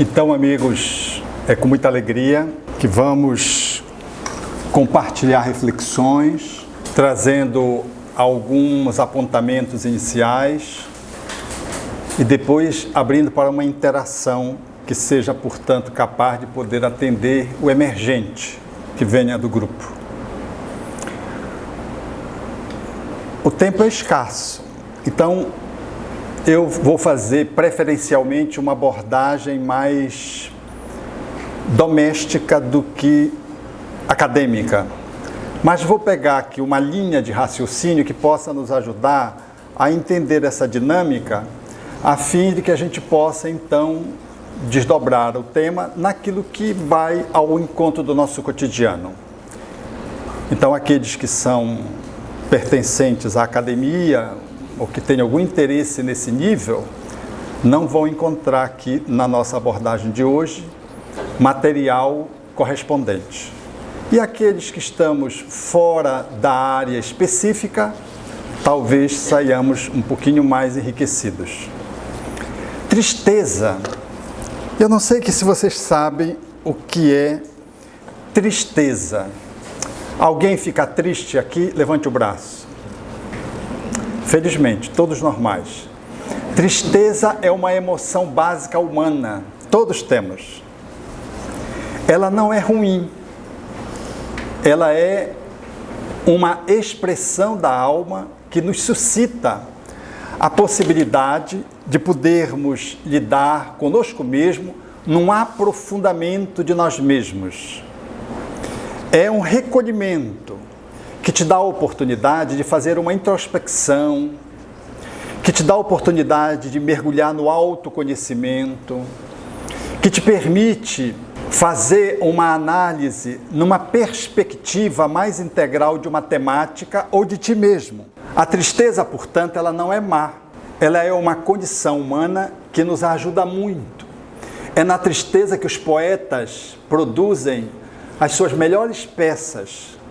Então, amigos, é com muita alegria que vamos compartilhar reflexões, trazendo alguns apontamentos iniciais e depois abrindo para uma interação que seja, portanto, capaz de poder atender o emergente que venha do grupo. O tempo é escasso, então eu vou fazer preferencialmente uma abordagem mais doméstica do que acadêmica. Mas vou pegar aqui uma linha de raciocínio que possa nos ajudar a entender essa dinâmica, a fim de que a gente possa, então, desdobrar o tema naquilo que vai ao encontro do nosso cotidiano. Então, aqueles que são pertencentes à academia, ou que têm algum interesse nesse nível, não vão encontrar aqui na nossa abordagem de hoje material correspondente. E aqueles que estamos fora da área específica, talvez saiamos um pouquinho mais enriquecidos. Tristeza. Eu não sei se vocês sabem o que é tristeza. Alguém fica triste aqui? Levante o braço. Felizmente, todos normais. Tristeza é uma emoção básica humana. Todos temos. Ela não é ruim. Ela é uma expressão da alma que nos suscita a possibilidade de podermos lidar conosco mesmo num aprofundamento de nós mesmos. É um recolhimento que te dá a oportunidade de fazer uma introspecção, que te dá a oportunidade de mergulhar no autoconhecimento, que te permite fazer uma análise numa perspectiva mais integral de uma temática ou de ti mesmo. A tristeza, portanto, ela não é má. Ela é uma condição humana que nos ajuda muito. É na tristeza que os poetas produzem as suas melhores peças.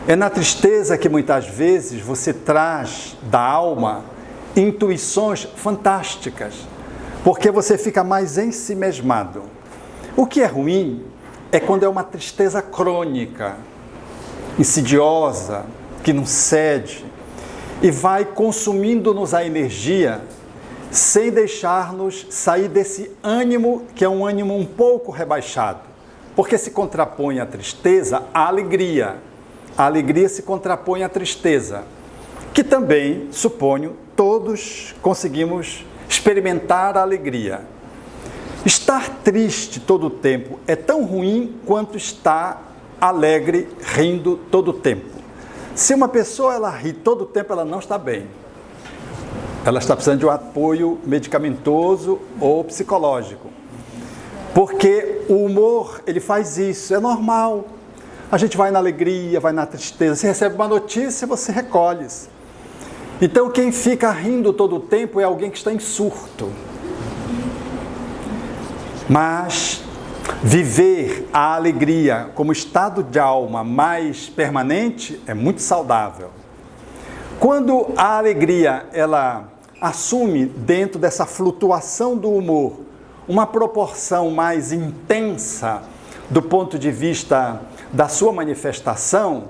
É na tristeza que muitas vezes você traz da alma intuições fantásticas, porque você fica mais ensimesmado. O que é ruim é quando é uma tristeza crônica, insidiosa, que não cede e vai consumindo-nos a energia sem deixar-nos sair desse ânimo, que é um ânimo um pouco rebaixado, porque se contrapõe à tristeza a alegria. A alegria se contrapõe à tristeza, que também, suponho, todos conseguimos experimentar a alegria. Estar triste todo o tempo é tão ruim quanto estar alegre, rindo todo o tempo. Se uma pessoa ela ri todo o tempo, ela não está bem. Ela está precisando de um apoio medicamentoso ou psicológico. Porque o humor, ele faz isso, é normal. A gente vai na alegria, vai na tristeza. Você recebe uma notícia, você recolhe-se. Então, quem fica rindo todo o tempo é alguém que está em surto. Mas viver a alegria como estado de alma mais permanente é muito saudável. Quando a alegria ela assume dentro dessa flutuação do humor uma proporção mais intensa do ponto de vista da sua manifestação,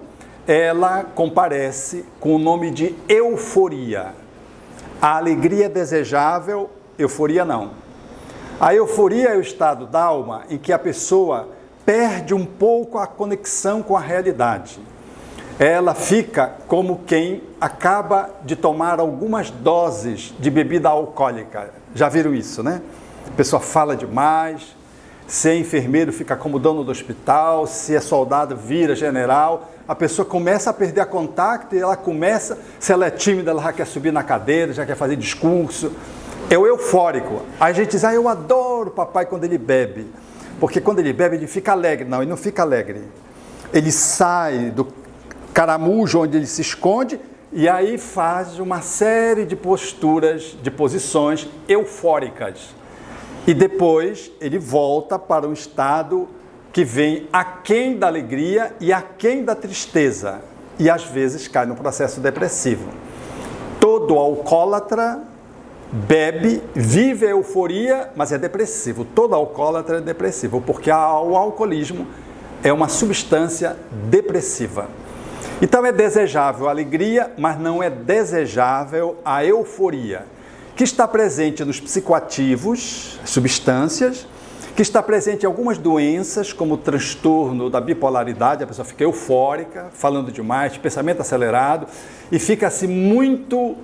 ela comparece com o nome de euforia. A alegria é desejável, euforia não. A euforia é o estado da alma em que a pessoa perde um pouco a conexão com a realidade. Ela fica como quem acaba de tomar algumas doses de bebida alcoólica. Já viram isso, né? A pessoa fala demais, se é enfermeiro fica como dono do hospital, se é soldado vira general, a pessoa começa a perder a contato e ela começa, se ela é tímida, ela já quer subir na cadeira, já quer fazer discurso. É o eufórico. Aí a gente diz, eu adoro o papai quando ele bebe. Porque quando ele bebe, ele fica alegre. Não, ele não fica alegre. Ele sai do caramujo onde ele se esconde e aí faz uma série de posturas, de posições eufóricas. E depois ele volta para um estado que vem aquém da alegria e aquém da tristeza. E às vezes cai no processo depressivo. Todo alcoólatra bebe, vive a euforia, mas é depressivo. Todo alcoólatra é depressivo, porque o alcoolismo é uma substância depressiva. Então é desejável a alegria, mas não é desejável a euforia, que está presente nos psicoativos, substâncias, que está presente em algumas doenças, como o transtorno da bipolaridade, a pessoa fica eufórica, falando demais, pensamento acelerado, e fica assim muito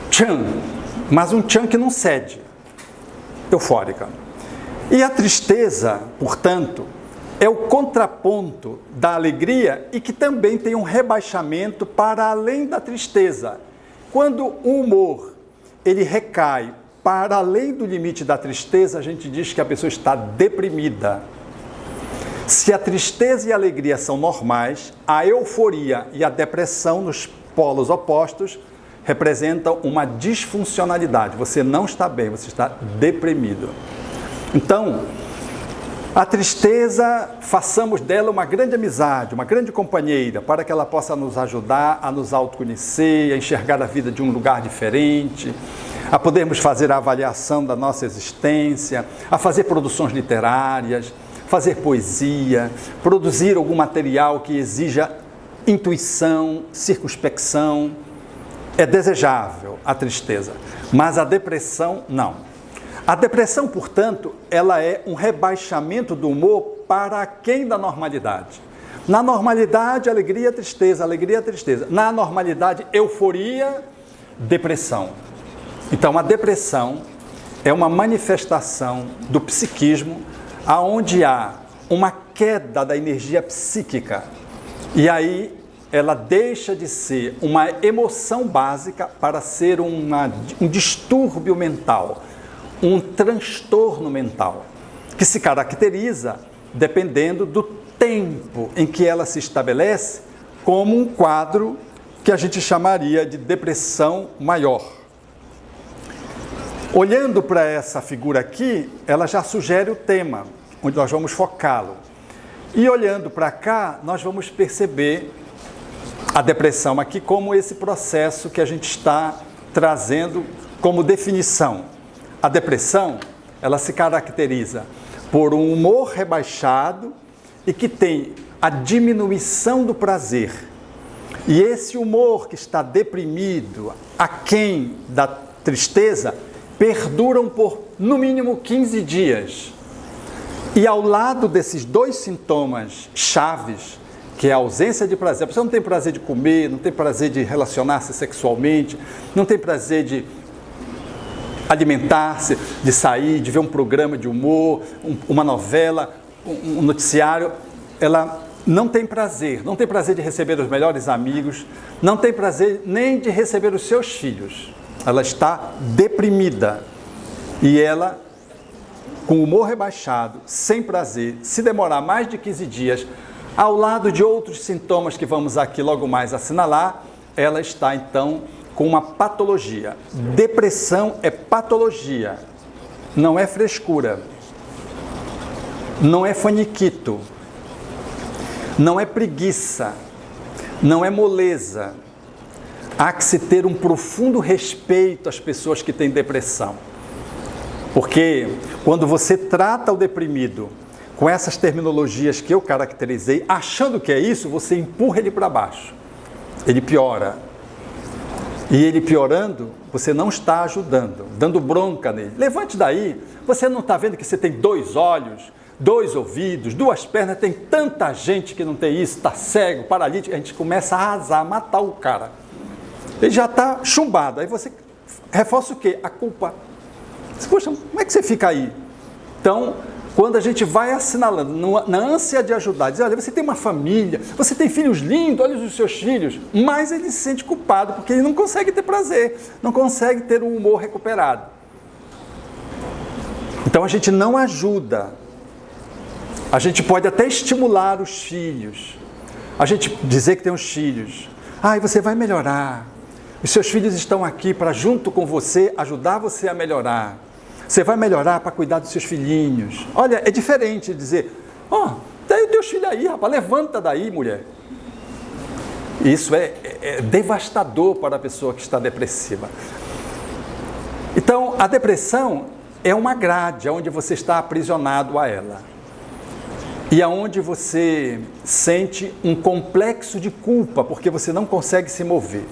tchan, mas um tchan que não cede, eufórica. E a tristeza, portanto, é o contraponto da alegria e que também tem um rebaixamento para além da tristeza. Quando o humor ele recai para além do limite da tristeza, a gente diz que a pessoa está deprimida. Se a tristeza e a alegria são normais, a euforia e a depressão nos polos opostos representam uma disfuncionalidade. Você não está bem, você está deprimido. Então, a tristeza, façamos dela uma grande amizade, uma grande companheira, para que ela possa nos ajudar a nos autoconhecer, a enxergar a vida de um lugar diferente, a podermos fazer a avaliação da nossa existência, a fazer produções literárias, fazer poesia, produzir algum material que exija intuição, circunspecção. É desejável a tristeza, mas a depressão não. A depressão, portanto, ela é um rebaixamento do humor para aquém da normalidade. Na normalidade, alegria, tristeza, alegria, tristeza. Na normalidade, euforia, depressão. Então, a depressão é uma manifestação do psiquismo aonde há uma queda da energia psíquica. E aí, ela deixa de ser uma emoção básica para ser um distúrbio mental, um transtorno mental, que se caracteriza dependendo do tempo em que ela se estabelece como um quadro que a gente chamaria de depressão maior. Olhando para essa figura aqui, ela já sugere o tema, onde nós vamos focá-lo. E olhando para cá, nós vamos perceber a depressão aqui como esse processo que a gente está trazendo como definição. A depressão, ela se caracteriza por um humor rebaixado e que tem a diminuição do prazer. E esse humor que está deprimido, aquém da tristeza, perduram por, no mínimo, 15 dias. E ao lado desses dois sintomas chaves, que é a ausência de prazer, a pessoa não tem prazer de comer, não tem prazer de relacionar-se sexualmente, não tem prazer de alimentar-se, de sair, de ver um programa de humor, uma novela, um noticiário, ela não tem prazer de receber os melhores amigos, não tem prazer nem de receber os seus filhos. Ela está deprimida e ela, com o humor rebaixado, sem prazer, se demorar mais de 15 dias, ao lado de outros sintomas que vamos aqui logo mais assinalar, ela está então com uma patologia. Depressão é patologia, não é frescura, não é faniquito, não é preguiça, não é moleza. Há que se ter um profundo respeito às pessoas que têm depressão. Porque quando você trata o deprimido com essas terminologias que eu caracterizei, achando que é isso, você empurra ele para baixo. Ele piora. E ele piorando, você não está ajudando, dando bronca nele. Levante daí, você não está vendo que você tem 2 olhos, 2 ouvidos, 2 pernas, tem tanta gente que não tem isso, está cego, paralítico, a gente começa a arrasar, matar o cara. Ele já está chumbado, aí você reforça o quê? A culpa. Poxa, como é que você fica aí? Então, quando a gente vai assinalando, na ânsia de ajudar, diz, olha, você tem uma família, você tem filhos lindos, olha os seus filhos, mas ele se sente culpado, porque ele não consegue ter prazer, não consegue ter um humor recuperado. Então a gente não ajuda, a gente pode até estimular os filhos, a gente dizer que tem os filhos, você vai melhorar, os seus filhos estão aqui para junto com você, ajudar você a melhorar. Você vai melhorar para cuidar dos seus filhinhos. Olha, é diferente de dizer, tem os teus filhos aí, rapaz, levanta daí, mulher. Isso é devastador para a pessoa que está depressiva. Então, a depressão é uma grade onde você está aprisionado a ela. E aonde você sente um complexo de culpa, porque você não consegue se mover.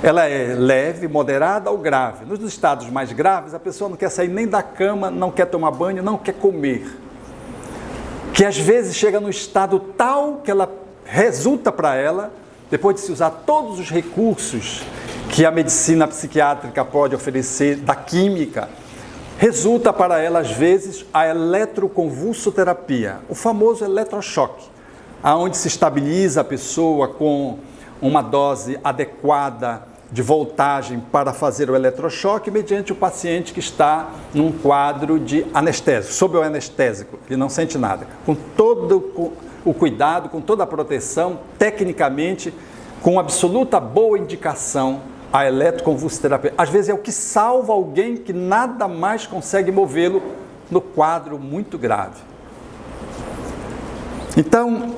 Ela é leve, moderada ou grave. Nos estados mais graves, a pessoa não quer sair nem da cama, não quer tomar banho, não quer comer. Que às vezes chega num estado tal que ela resulta para ela, depois de se usar todos os recursos que a medicina psiquiátrica pode oferecer, da química, resulta para ela, às vezes, a eletroconvulsoterapia, o famoso eletrochoque, aonde se estabiliza a pessoa com uma dose adequada de voltagem para fazer o eletrochoque, mediante o paciente que está num quadro de anestésico, sob o anestésico, ele não sente nada, com todo o cuidado, com toda a proteção, tecnicamente, com absoluta boa indicação, a eletroconvulsoterapia. Às vezes é o que salva alguém que nada mais consegue movê-lo no quadro muito grave. Então,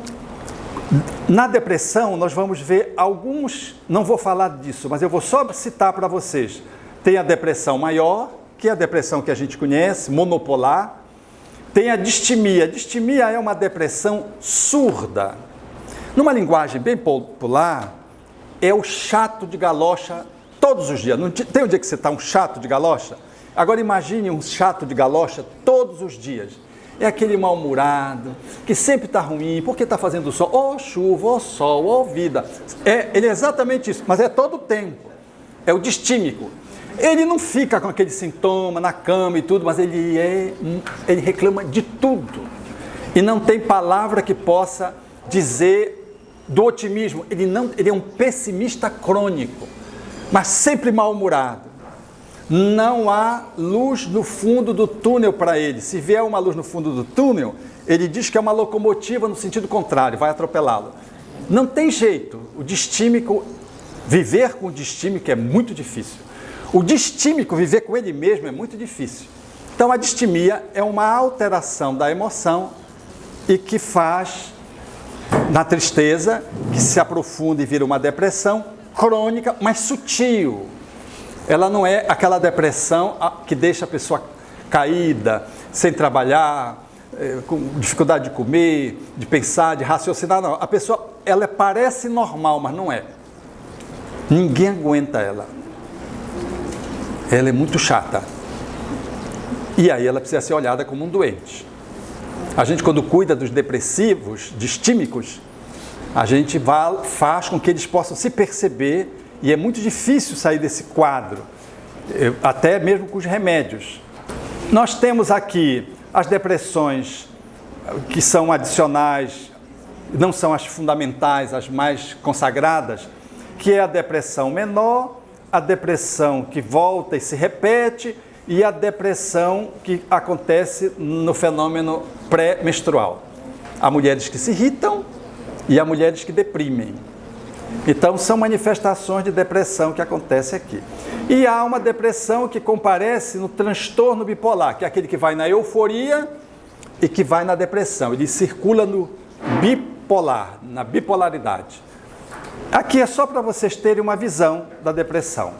na depressão, nós vamos ver alguns, não vou falar disso, mas eu vou só citar para vocês. Tem a depressão maior, que é a depressão que a gente conhece, monopolar. Tem a distimia. A distimia é uma depressão surda. Numa linguagem bem popular, é o chato de galocha todos os dias. Não tem um dia que você está um chato de galocha? Agora imagine um chato de galocha todos os dias. É aquele mal-humorado, que sempre está ruim, porque está fazendo sol, ó chuva, ó sol, ó vida. Ele é exatamente isso, mas é todo o tempo. É o distímico. Ele não fica com aquele sintoma na cama e tudo, mas ele reclama de tudo. E não tem palavra que possa dizer do otimismo. Ele é um pessimista crônico, mas sempre mal-humorado. Não há luz no fundo do túnel para ele. Se vier uma luz no fundo do túnel, ele diz que é uma locomotiva no sentido contrário, vai atropelá-lo. Não tem jeito. O distímico, viver com o distímico é muito difícil. O distímico, viver com ele mesmo é muito difícil. Então, a distimia é uma alteração da emoção e que faz, na tristeza, que se aprofunda e vira uma depressão crônica, mas sutil. Ela não é aquela depressão que deixa a pessoa caída, sem trabalhar, com dificuldade de comer, de pensar, de raciocinar. Não, a pessoa, ela parece normal, mas não é. Ninguém aguenta ela. Ela é muito chata. E aí ela precisa ser olhada como um doente. A gente, quando cuida dos depressivos, distímicos, a gente faz com que eles possam se perceber. E é muito difícil sair desse quadro, até mesmo com os remédios. Nós temos aqui as depressões que são adicionais, não são as fundamentais, as mais consagradas, que é a depressão menor, a depressão que volta e se repete e a depressão que acontece no fenômeno pré-menstrual. Há mulheres que se irritam e há mulheres que deprimem. Então, são manifestações de depressão que acontecem aqui. E há uma depressão que comparece no transtorno bipolar, que é aquele que vai na euforia e que vai na depressão. Ele circula no bipolar, na bipolaridade. Aqui é só para vocês terem uma visão da depressão.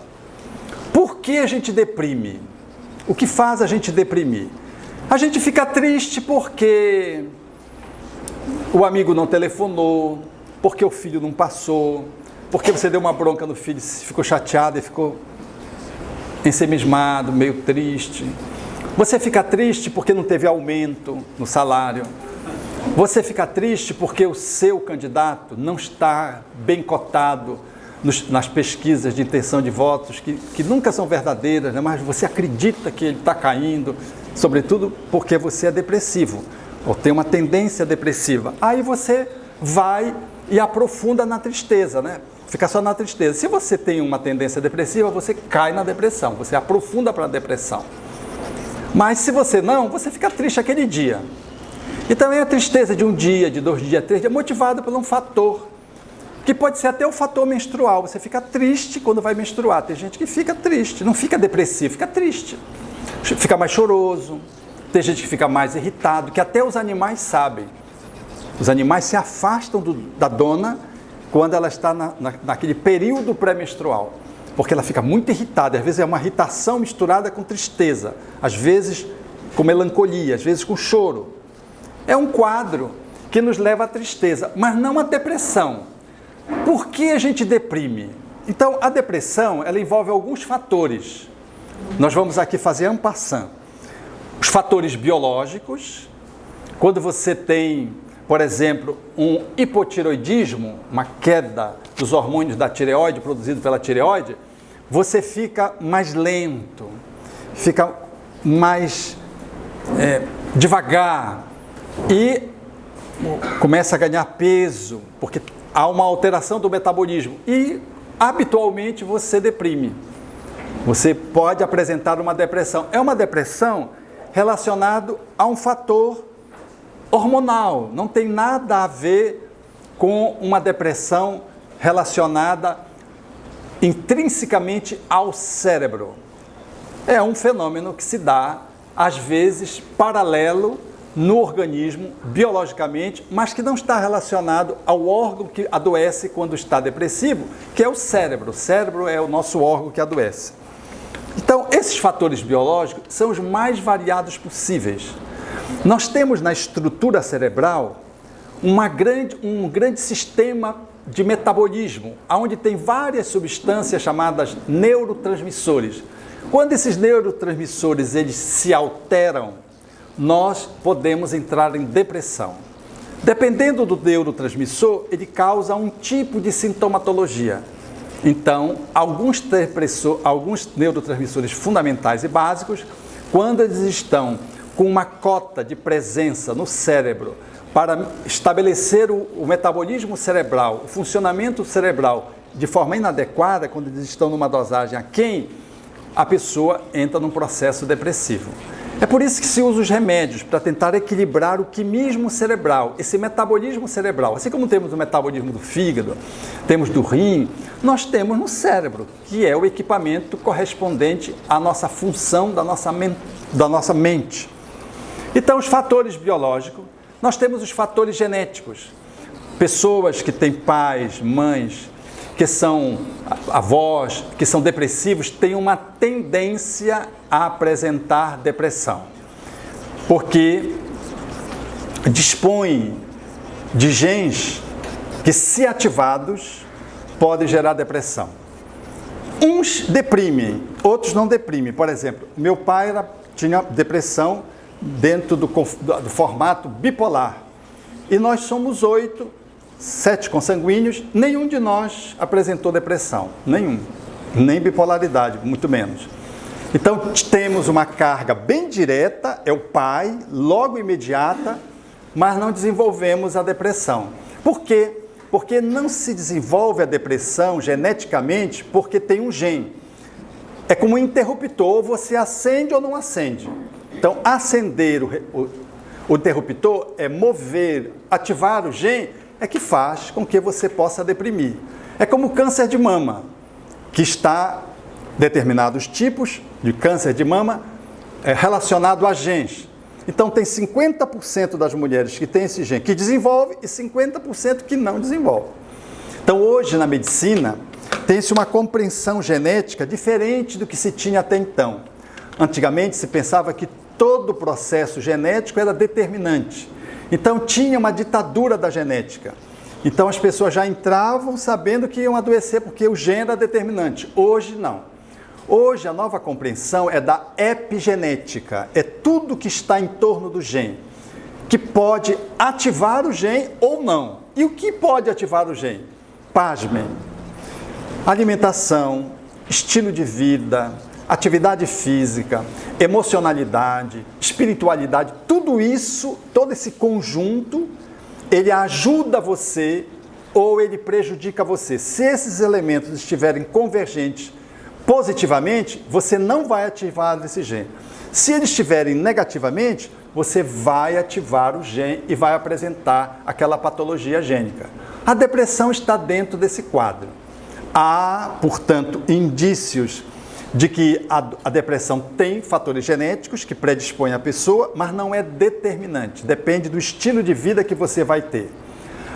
Por que a gente deprime? O que faz a gente deprimir? A gente fica triste porque o amigo não telefonou, porque o filho não passou, porque você deu uma bronca no filho, ficou chateado e ficou ensemismado, meio triste. Você fica triste porque não teve aumento no salário. Você fica triste porque o seu candidato não está bem cotado nas pesquisas de intenção de votos, que nunca são verdadeiras, né? Mas você acredita que ele está caindo, sobretudo porque você é depressivo, ou tem uma tendência depressiva. Aí você vai e aprofunda na tristeza, né? Fica só na tristeza. Se você tem uma tendência depressiva, você cai na depressão, você aprofunda para a depressão. Mas se você não, você fica triste aquele dia. E também a tristeza de um dia, de 2 dias, 3 dias, é motivada por um fator, que pode ser até o fator menstrual. Você fica triste quando vai menstruar. Tem gente que fica triste, não fica depressivo, fica triste. Fica mais choroso. Tem gente que fica mais irritado, que até os animais sabem. Os animais se afastam da dona quando ela está naquele período pré-menstrual. porque ela fica muito irritada, às vezes é uma irritação misturada com tristeza, às vezes com melancolia, às vezes com choro. É um quadro que nos leva à tristeza, mas não à depressão. Por que a gente deprime? Então, a depressão, ela envolve alguns fatores. Nós vamos aqui fazer en passant. Os fatores biológicos, quando você tem, por exemplo, um hipotireoidismo, uma queda dos hormônios da tireoide, produzido pela tireoide, você fica mais lento, fica mais devagar e começa a ganhar peso, porque há uma alteração do metabolismo e habitualmente você deprime. Você pode apresentar uma depressão. É uma depressão relacionada a um fator hormonal, não tem nada a ver com uma depressão relacionada intrinsecamente ao cérebro. É um fenômeno que se dá, às vezes, paralelo no organismo, biologicamente, mas que não está relacionado ao órgão que adoece quando está depressivo, que é o cérebro. O cérebro é o nosso órgão que adoece. Então, esses fatores biológicos são os mais variados possíveis. Nós temos na estrutura cerebral um grande sistema de metabolismo, onde tem várias substâncias chamadas neurotransmissores. Quando esses neurotransmissores eles se alteram, nós podemos entrar em depressão. Dependendo do neurotransmissor, ele causa um tipo de sintomatologia. Então, alguns neurotransmissores fundamentais e básicos, quando eles estão com uma cota de presença no cérebro para estabelecer o metabolismo cerebral, o funcionamento cerebral de forma inadequada, quando eles estão numa dosagem aquém, a pessoa entra num processo depressivo. É por isso que se usa os remédios, para tentar equilibrar o quimismo cerebral, esse metabolismo cerebral. Assim como temos o metabolismo do fígado, temos do rim, nós temos no cérebro, que é o equipamento correspondente à nossa função da nossa mente. Então, os fatores biológicos, nós temos os fatores genéticos. Pessoas que têm pais, mães, que são avós, que são depressivos, têm uma tendência a apresentar depressão, porque dispõem de genes que, se ativados, podem gerar depressão. Uns deprimem, outros não deprimem. Por exemplo, meu pai tinha depressão dentro do formato bipolar, e nós somos 7 consanguíneos, nenhum de nós apresentou depressão, nenhum, nem bipolaridade, muito menos. Então, temos uma carga bem direta, é o pai, logo imediata, mas não desenvolvemos a depressão. Por quê? Porque não se desenvolve a depressão geneticamente porque tem um gene. É como um interruptor, você acende ou não acende. Então, acender o interruptor é mover, ativar o gene, é que faz com que você possa deprimir. É como o câncer de mama, que está determinados tipos de câncer de mama relacionado a genes. Então, tem 50% das mulheres que têm esse gene que desenvolve e 50% que não desenvolve. Então, hoje na medicina, tem-se uma compreensão genética diferente do que se tinha até então. Antigamente, se pensava que todo o processo genético era determinante. Então, tinha uma ditadura da genética. Então, as pessoas já entravam sabendo que iam adoecer porque o gene era determinante. Hoje, não. Hoje, a nova compreensão é da epigenética. É tudo que está em torno do gene, que pode ativar o gene ou não. E o que pode ativar o gene? Pasmem. Alimentação, estilo de vida, atividade física, emocionalidade, espiritualidade, tudo isso, todo esse conjunto, ele ajuda você ou ele prejudica você. Se esses elementos estiverem convergentes positivamente, você não vai ativar esse gene. Se eles estiverem negativamente, você vai ativar o gene e vai apresentar aquela patologia gênica. A depressão está dentro desse quadro. Há, portanto, indícios de que a depressão tem fatores genéticos que predispõem a pessoa, mas não é determinante, depende do estilo de vida que você vai ter.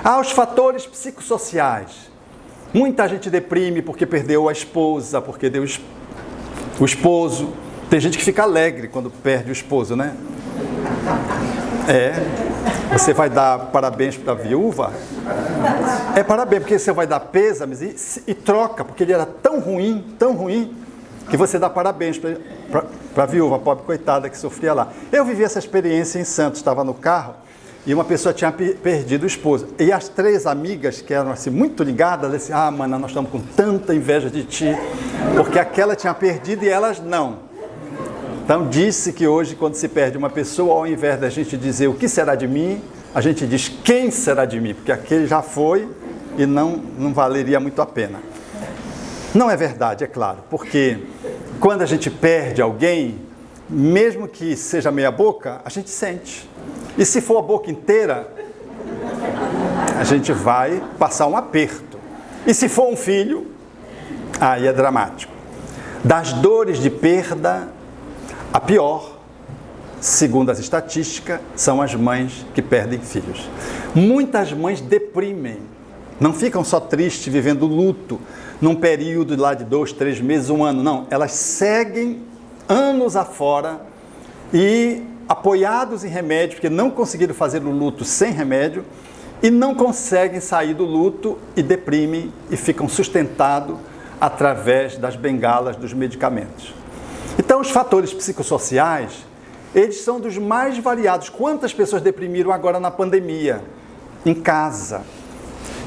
Há os fatores psicossociais, Muita gente deprime porque perdeu a esposa, porque deu o esposo. Tem gente que fica alegre quando perde o esposo, né? Você vai dar parabéns para a viúva? É parabéns, porque você vai dar pêsames e troca, porque ele era tão ruim, que você dá parabéns para a viúva, a pobre coitada que sofria lá. Eu vivi essa experiência em Santos, estava no carro, e uma pessoa tinha perdido o esposo. E as 3 amigas, que eram assim, muito ligadas, disseram, mana, nós estamos com tanta inveja de ti, porque aquela tinha perdido e elas não. Então disse que hoje, quando se perde uma pessoa, ao invés da gente dizer o que será de mim, a gente diz quem será de mim, porque aquele já foi e não valeria muito a pena. Não é verdade, é claro, porque quando a gente perde alguém, mesmo que seja meia boca, a gente sente. E se for a boca inteira, a gente vai passar um aperto. E se for um filho, aí é dramático. Das dores de perda, a pior, segundo as estatísticas, são as mães que perdem filhos. Muitas mães deprimem, não ficam só tristes, vivendo luto, num período lá de 2, 3 meses, 1 ano, não. Elas seguem anos afora e apoiados em remédio, porque não conseguiram fazer o luto sem remédio, e não conseguem sair do luto e deprimem e ficam sustentados através das bengalas dos medicamentos. Então, os fatores psicossociais, eles são dos mais variados. Quantas pessoas deprimiram agora na pandemia? Em casa,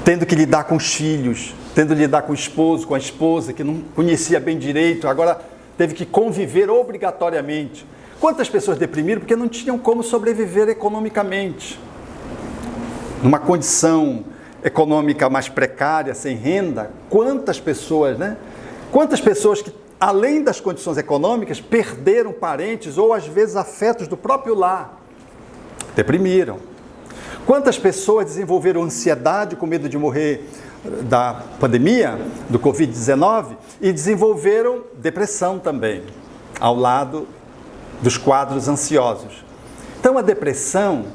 tendo que lidar com os filhos, tendo que lidar com o esposo, com a esposa, que não conhecia bem direito, agora teve que conviver obrigatoriamente. Quantas pessoas deprimiram porque não tinham como sobreviver economicamente? Numa condição econômica mais precária, sem renda, quantas pessoas, né? Quantas pessoas que, além das condições econômicas, perderam parentes ou, às vezes, afetos do próprio lar. Deprimiram. Quantas pessoas desenvolveram ansiedade com medo de morrer da pandemia, do Covid-19, e desenvolveram depressão também, ao lado dos quadros ansiosos. Então, a depressão,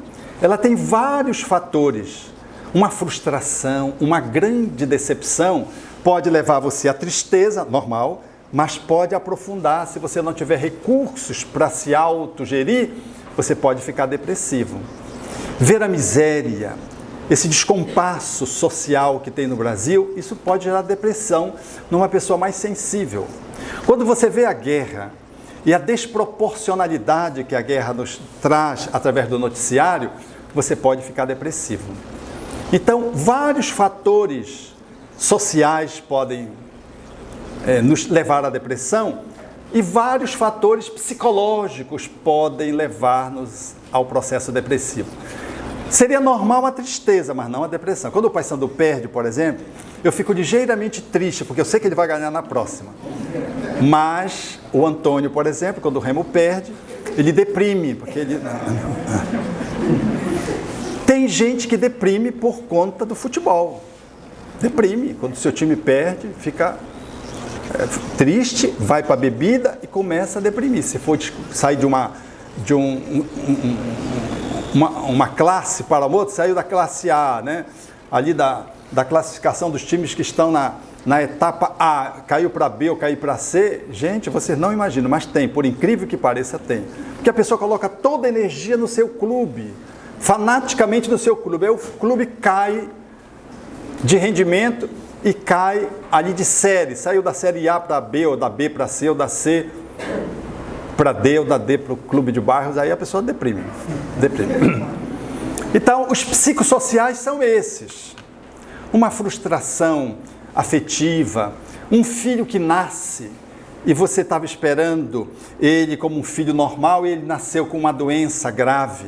ela tem vários fatores. Uma frustração, uma grande decepção pode levar você à tristeza, normal, mas pode aprofundar. Se você não tiver recursos para se autogerir, você pode ficar depressivo. Ver a miséria, esse descompasso social que tem no Brasil, isso pode gerar depressão numa pessoa mais sensível. Quando você vê a guerra e a desproporcionalidade que a guerra nos traz através do noticiário, você pode ficar depressivo. Então, vários fatores sociais podem nos levar à depressão e vários fatores psicológicos podem levar-nos ao processo depressivo. Seria normal a tristeza, mas não a depressão. Quando o Paysandu perde, por exemplo, eu fico ligeiramente triste, porque eu sei que ele vai ganhar na próxima. Mas o Antônio, por exemplo, quando o Remo perde, ele deprime, porque ele... Tem gente que deprime por conta do futebol. Deprime. Quando o seu time perde, fica triste, vai para a bebida e começa a deprimir. Se for sair de uma classe para outra, saiu da classe A, né? Ali da classificação dos times que estão na etapa A, caiu para B ou caiu para C, gente, vocês não imaginam, mas tem, por incrível que pareça, tem. Porque a pessoa coloca toda a energia no seu clube, fanaticamente no seu clube, aí o clube cai de rendimento e cai ali de série, saiu da série A para B, ou da B para C, ou da C para D, ou da D para o clube de bairros, aí a pessoa deprime. Então, os psicossociais são esses. Uma frustração afetiva, um filho que nasce e você estava esperando ele como um filho normal e ele nasceu com uma doença grave.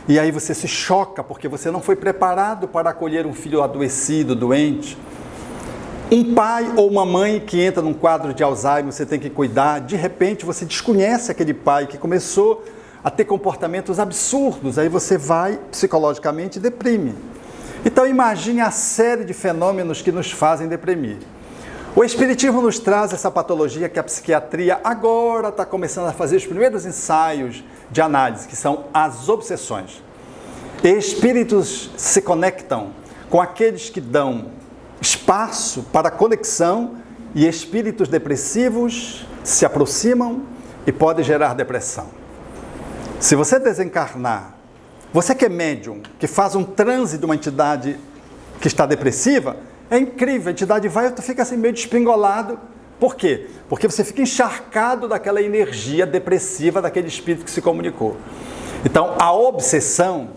E aí você se choca porque você não foi preparado para acolher um filho adoecido, doente. Um pai ou uma mãe que entra num quadro de Alzheimer, você tem que cuidar, de repente você desconhece aquele pai que começou a ter comportamentos absurdos, aí você vai psicologicamente e deprime. Então imagine a série de fenômenos que nos fazem deprimir. O Espiritismo nos traz essa patologia que a psiquiatria agora está começando a fazer os primeiros ensaios de análise, que são as obsessões. Espíritos se conectam com aqueles que dão espaço para conexão e espíritos depressivos se aproximam e podem gerar depressão. Se você desencarnar, você que é médium, que faz um transe de uma entidade que está depressiva, é incrível, a entidade vai e tu fica assim meio despingolado. Por quê? Porque você fica encharcado daquela energia depressiva daquele espírito que se comunicou. Então, a obsessão,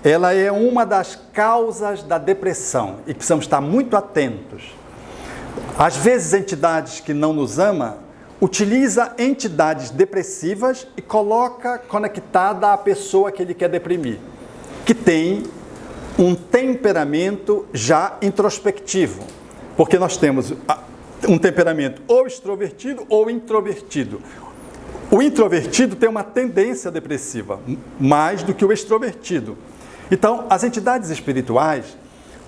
ela é uma das causas da depressão e precisamos estar muito atentos. Às vezes, entidades que não nos amam, utiliza entidades depressivas e coloca conectada à pessoa que ele quer deprimir, que tem um temperamento já introspectivo, porque nós temos um temperamento ou extrovertido ou introvertido. O introvertido tem uma tendência depressiva, mais do que o extrovertido. Então, as entidades espirituais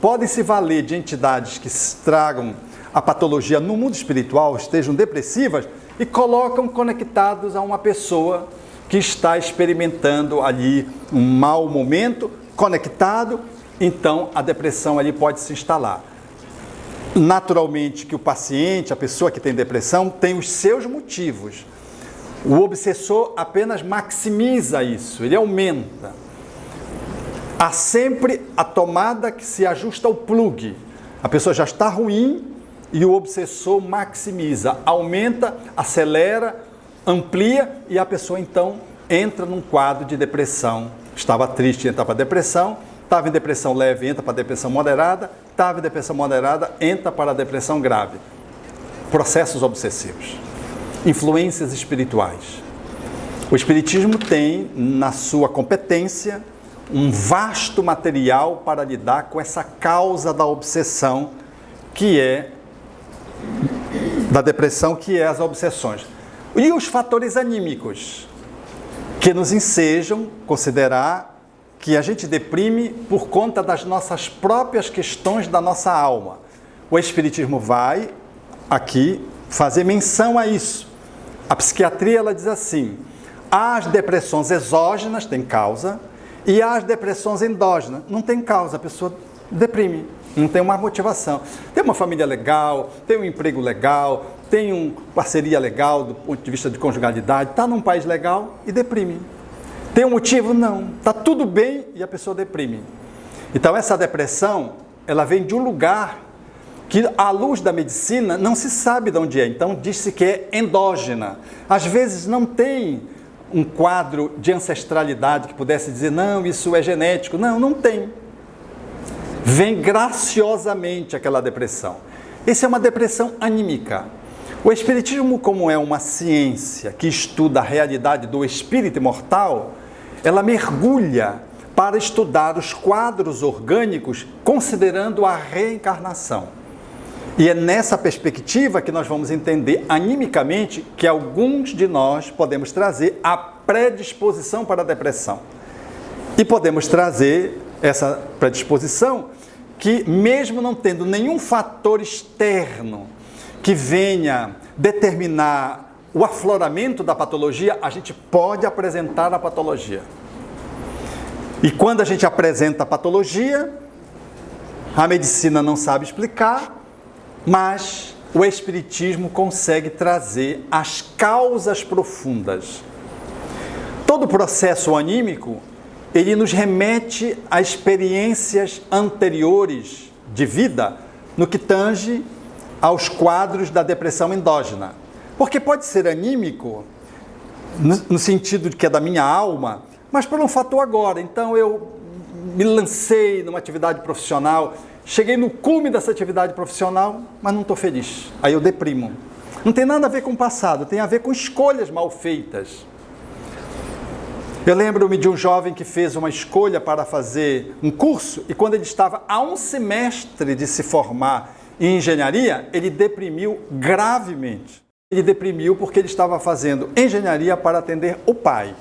podem se valer de entidades que tragam a patologia no mundo espiritual, estejam depressivas, e colocam conectados a uma pessoa que está experimentando ali um mau momento, conectado, então a depressão ali pode se instalar. Naturalmente que o paciente, a pessoa que tem depressão, tem os seus motivos. O obsessor apenas maximiza isso, ele aumenta. Há sempre a tomada que se ajusta ao plug. A pessoa já está ruim e o obsessor maximiza, aumenta, acelera, amplia e a pessoa então entra num quadro de depressão. Estava triste, entra para a depressão. Estava em depressão leve, entra para a depressão moderada. Estava em depressão moderada, entra para a depressão grave. Processos obsessivos. Influências espirituais. O Espiritismo tem na sua competência um vasto material para lidar com essa causa da obsessão, que é da depressão, que é as obsessões. E os fatores anímicos, que nos ensejam considerar que a gente deprime por conta das nossas próprias questões da nossa alma. O Espiritismo vai aqui fazer menção a isso. A psiquiatria, ela diz assim: as depressões exógenas têm causa e as depressões endógenas não têm causa, a pessoa deprime, não tem uma motivação. Tem uma família legal, tem um emprego legal, tem uma parceria legal do ponto de vista de conjugalidade, está num país legal e deprime. Tem um motivo? Não. Está tudo bem e a pessoa deprime. Então essa depressão, ela vem de um lugar que, à luz da medicina, não se sabe de onde é. Então diz-se que é endógena. Às vezes não tem um quadro de ancestralidade que pudesse dizer, não, isso é genético. Não, não tem. Vem graciosamente aquela depressão. Essa é uma depressão anímica. O Espiritismo, como é uma ciência que estuda a realidade do espírito imortal, ela mergulha para estudar os quadros orgânicos, considerando a reencarnação. E é nessa perspectiva que nós vamos entender animicamente que alguns de nós podemos trazer a predisposição para a depressão. E podemos trazer essa predisposição que, mesmo não tendo nenhum fator externo que venha determinar o afloramento da patologia, a gente pode apresentar a patologia. E quando a gente apresenta a patologia, a medicina não sabe explicar, mas o Espiritismo consegue trazer as causas profundas. Todo o processo anímico, ele nos remete a experiências anteriores de vida no que tange aos quadros da depressão endógena. Porque pode ser anímico, no sentido de que é da minha alma, mas por um fator agora. Então eu me lancei numa atividade profissional, cheguei no cume dessa atividade profissional, mas não estou feliz. Aí eu deprimo. Não tem nada a ver com o passado, tem a ver com escolhas mal feitas. Eu lembro-me de um jovem que fez uma escolha para fazer um curso e quando ele estava a um semestre de se formar em engenharia, ele deprimiu gravemente. Ele deprimiu porque ele estava fazendo engenharia para atender o pai.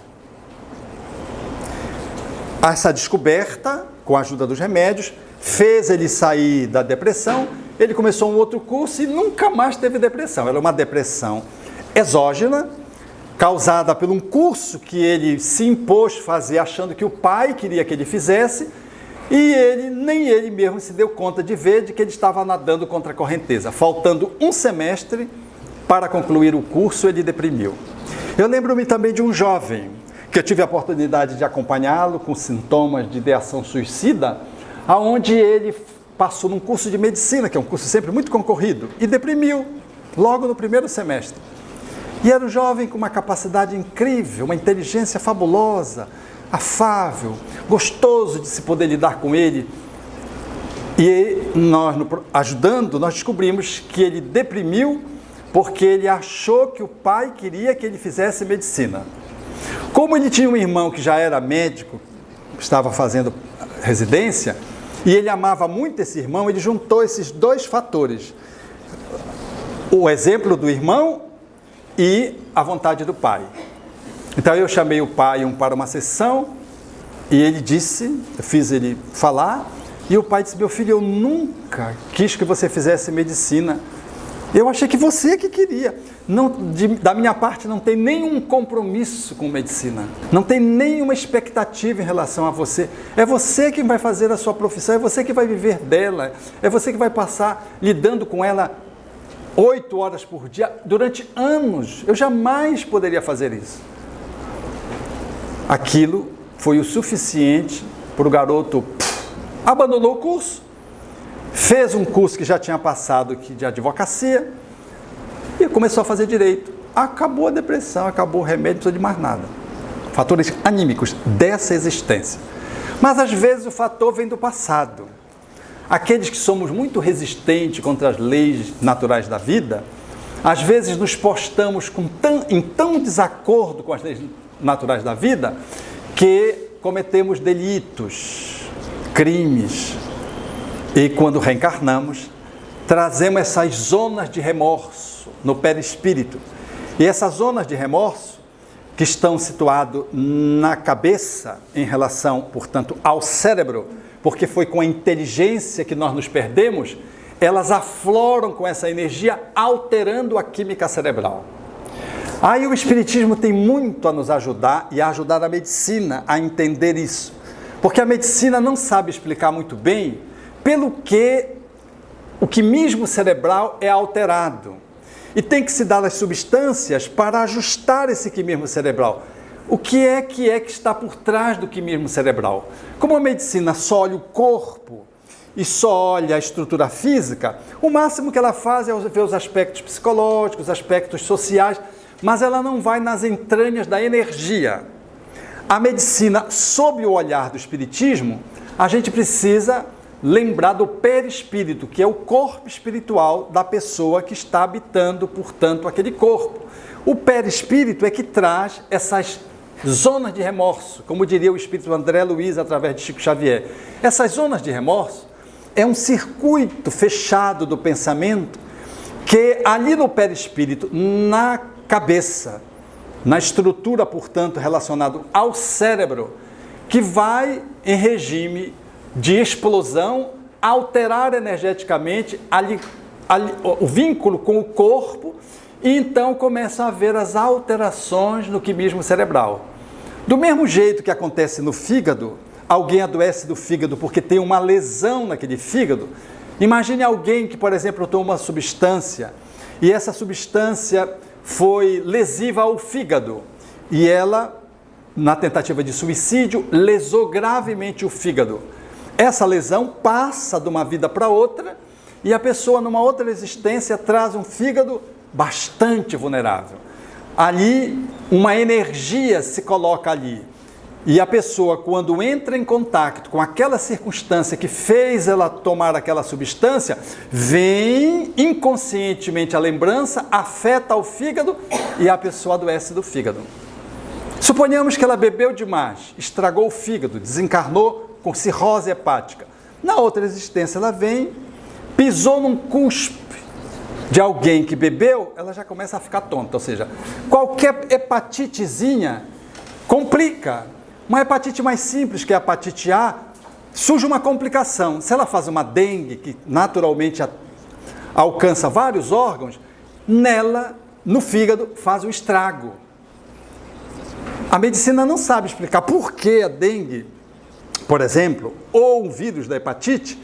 Essa descoberta, com a ajuda dos remédios, fez ele sair da depressão. Ele começou um outro curso e nunca mais teve depressão. Era uma depressão exógena, causada por um curso que ele se impôs fazer, achando que o pai queria que ele fizesse, E nem ele mesmo se deu conta de ver de que ele estava nadando contra a correnteza. Faltando um semestre para concluir o curso, ele deprimiu. Eu lembro-me também de um jovem, que eu tive a oportunidade de acompanhá-lo com sintomas de ideação suicida, aonde ele passou num curso de medicina, que é um curso sempre muito concorrido, e deprimiu logo no primeiro semestre. E era um jovem com uma capacidade incrível, uma inteligência fabulosa, afável, gostoso de se poder lidar com ele. E nós, ajudando, nós descobrimos que ele deprimiu porque ele achou que o pai queria que ele fizesse medicina. Como ele tinha um irmão que já era médico, estava fazendo residência, e ele amava muito esse irmão, ele juntou esses dois fatores. O exemplo do irmão e a vontade do pai. Então eu chamei o pai para uma sessão e ele disse, eu fiz ele falar, e o pai disse: meu filho, eu nunca quis que você fizesse medicina. Eu achei que você que queria. Não, da minha parte não tem nenhum compromisso com medicina. Não tem nenhuma expectativa em relação a você. É você que vai fazer a sua profissão, é você que vai viver dela, é você que vai passar lidando com ela 8 horas por dia durante anos. Eu jamais poderia fazer isso. Aquilo foi o suficiente para o garoto. Abandonou o curso, fez um curso que já tinha passado de advocacia e começou a fazer direito. Acabou a depressão, acabou o remédio, não precisa de mais nada. Fatores anímicos dessa existência. Mas às vezes o fator vem do passado. Aqueles que somos muito resistentes contra as leis naturais da vida, às vezes nos postamos em tão desacordo com as leis naturais da vida que cometemos delitos, crimes, e quando reencarnamos, trazemos essas zonas de remorso no perispírito. E essas zonas de remorso, que estão situadas na cabeça em relação, portanto, ao cérebro, porque foi com a inteligência que nós nos perdemos, elas afloram com essa energia, alterando a química cerebral. Aí o Espiritismo tem muito a nos ajudar e a ajudar a medicina a entender isso. Porque a medicina não sabe explicar muito bem pelo que o quimismo cerebral é alterado. E tem que se dar as substâncias para ajustar esse quimismo cerebral. O que é que está por trás do quimismo cerebral? Como a medicina só olha o corpo e só olha a estrutura física, o máximo que ela faz é ver os aspectos psicológicos, os aspectos sociais, mas ela não vai nas entranhas da energia. A medicina, sob o olhar do Espiritismo, a gente precisa lembrar do perispírito, que é o corpo espiritual da pessoa que está habitando, portanto, aquele corpo. O perispírito é que traz essas zonas de remorso, como diria o espírito André Luiz através de Chico Xavier. Essas zonas de remorso é um circuito fechado do pensamento que ali no perispírito, na cabeça, na estrutura, portanto, relacionada ao cérebro, que vai em regime de explosão, alterar energeticamente o vínculo com o corpo, e então começam a haver as alterações no quimismo cerebral. Do mesmo jeito que acontece no fígado, alguém adoece do fígado porque tem uma lesão naquele fígado. Imagine alguém que, por exemplo, tomou uma substância, e essa substância foi lesiva ao fígado, e ela, na tentativa de suicídio, lesou gravemente o fígado. Essa lesão passa de uma vida para outra, e a pessoa, numa outra existência, traz um fígado bastante vulnerável. Ali, uma energia se coloca ali, e a pessoa, quando entra em contato com aquela circunstância que fez ela tomar aquela substância, vem inconscientemente a lembrança, afeta o fígado e a pessoa adoece do fígado. Suponhamos que ela bebeu demais, estragou o fígado, desencarnou com cirrose hepática. Na outra existência ela vem, pisou num cuspe de alguém que bebeu, ela já começa a ficar tonta. Ou seja, qualquer hepatitezinha complica. Uma hepatite mais simples, que é a hepatite A, surge uma complicação. Se ela faz uma dengue, que naturalmente alcança vários órgãos, nela, no fígado, faz um estrago. A medicina não sabe explicar por que a dengue por exemplo, ou um vírus da hepatite,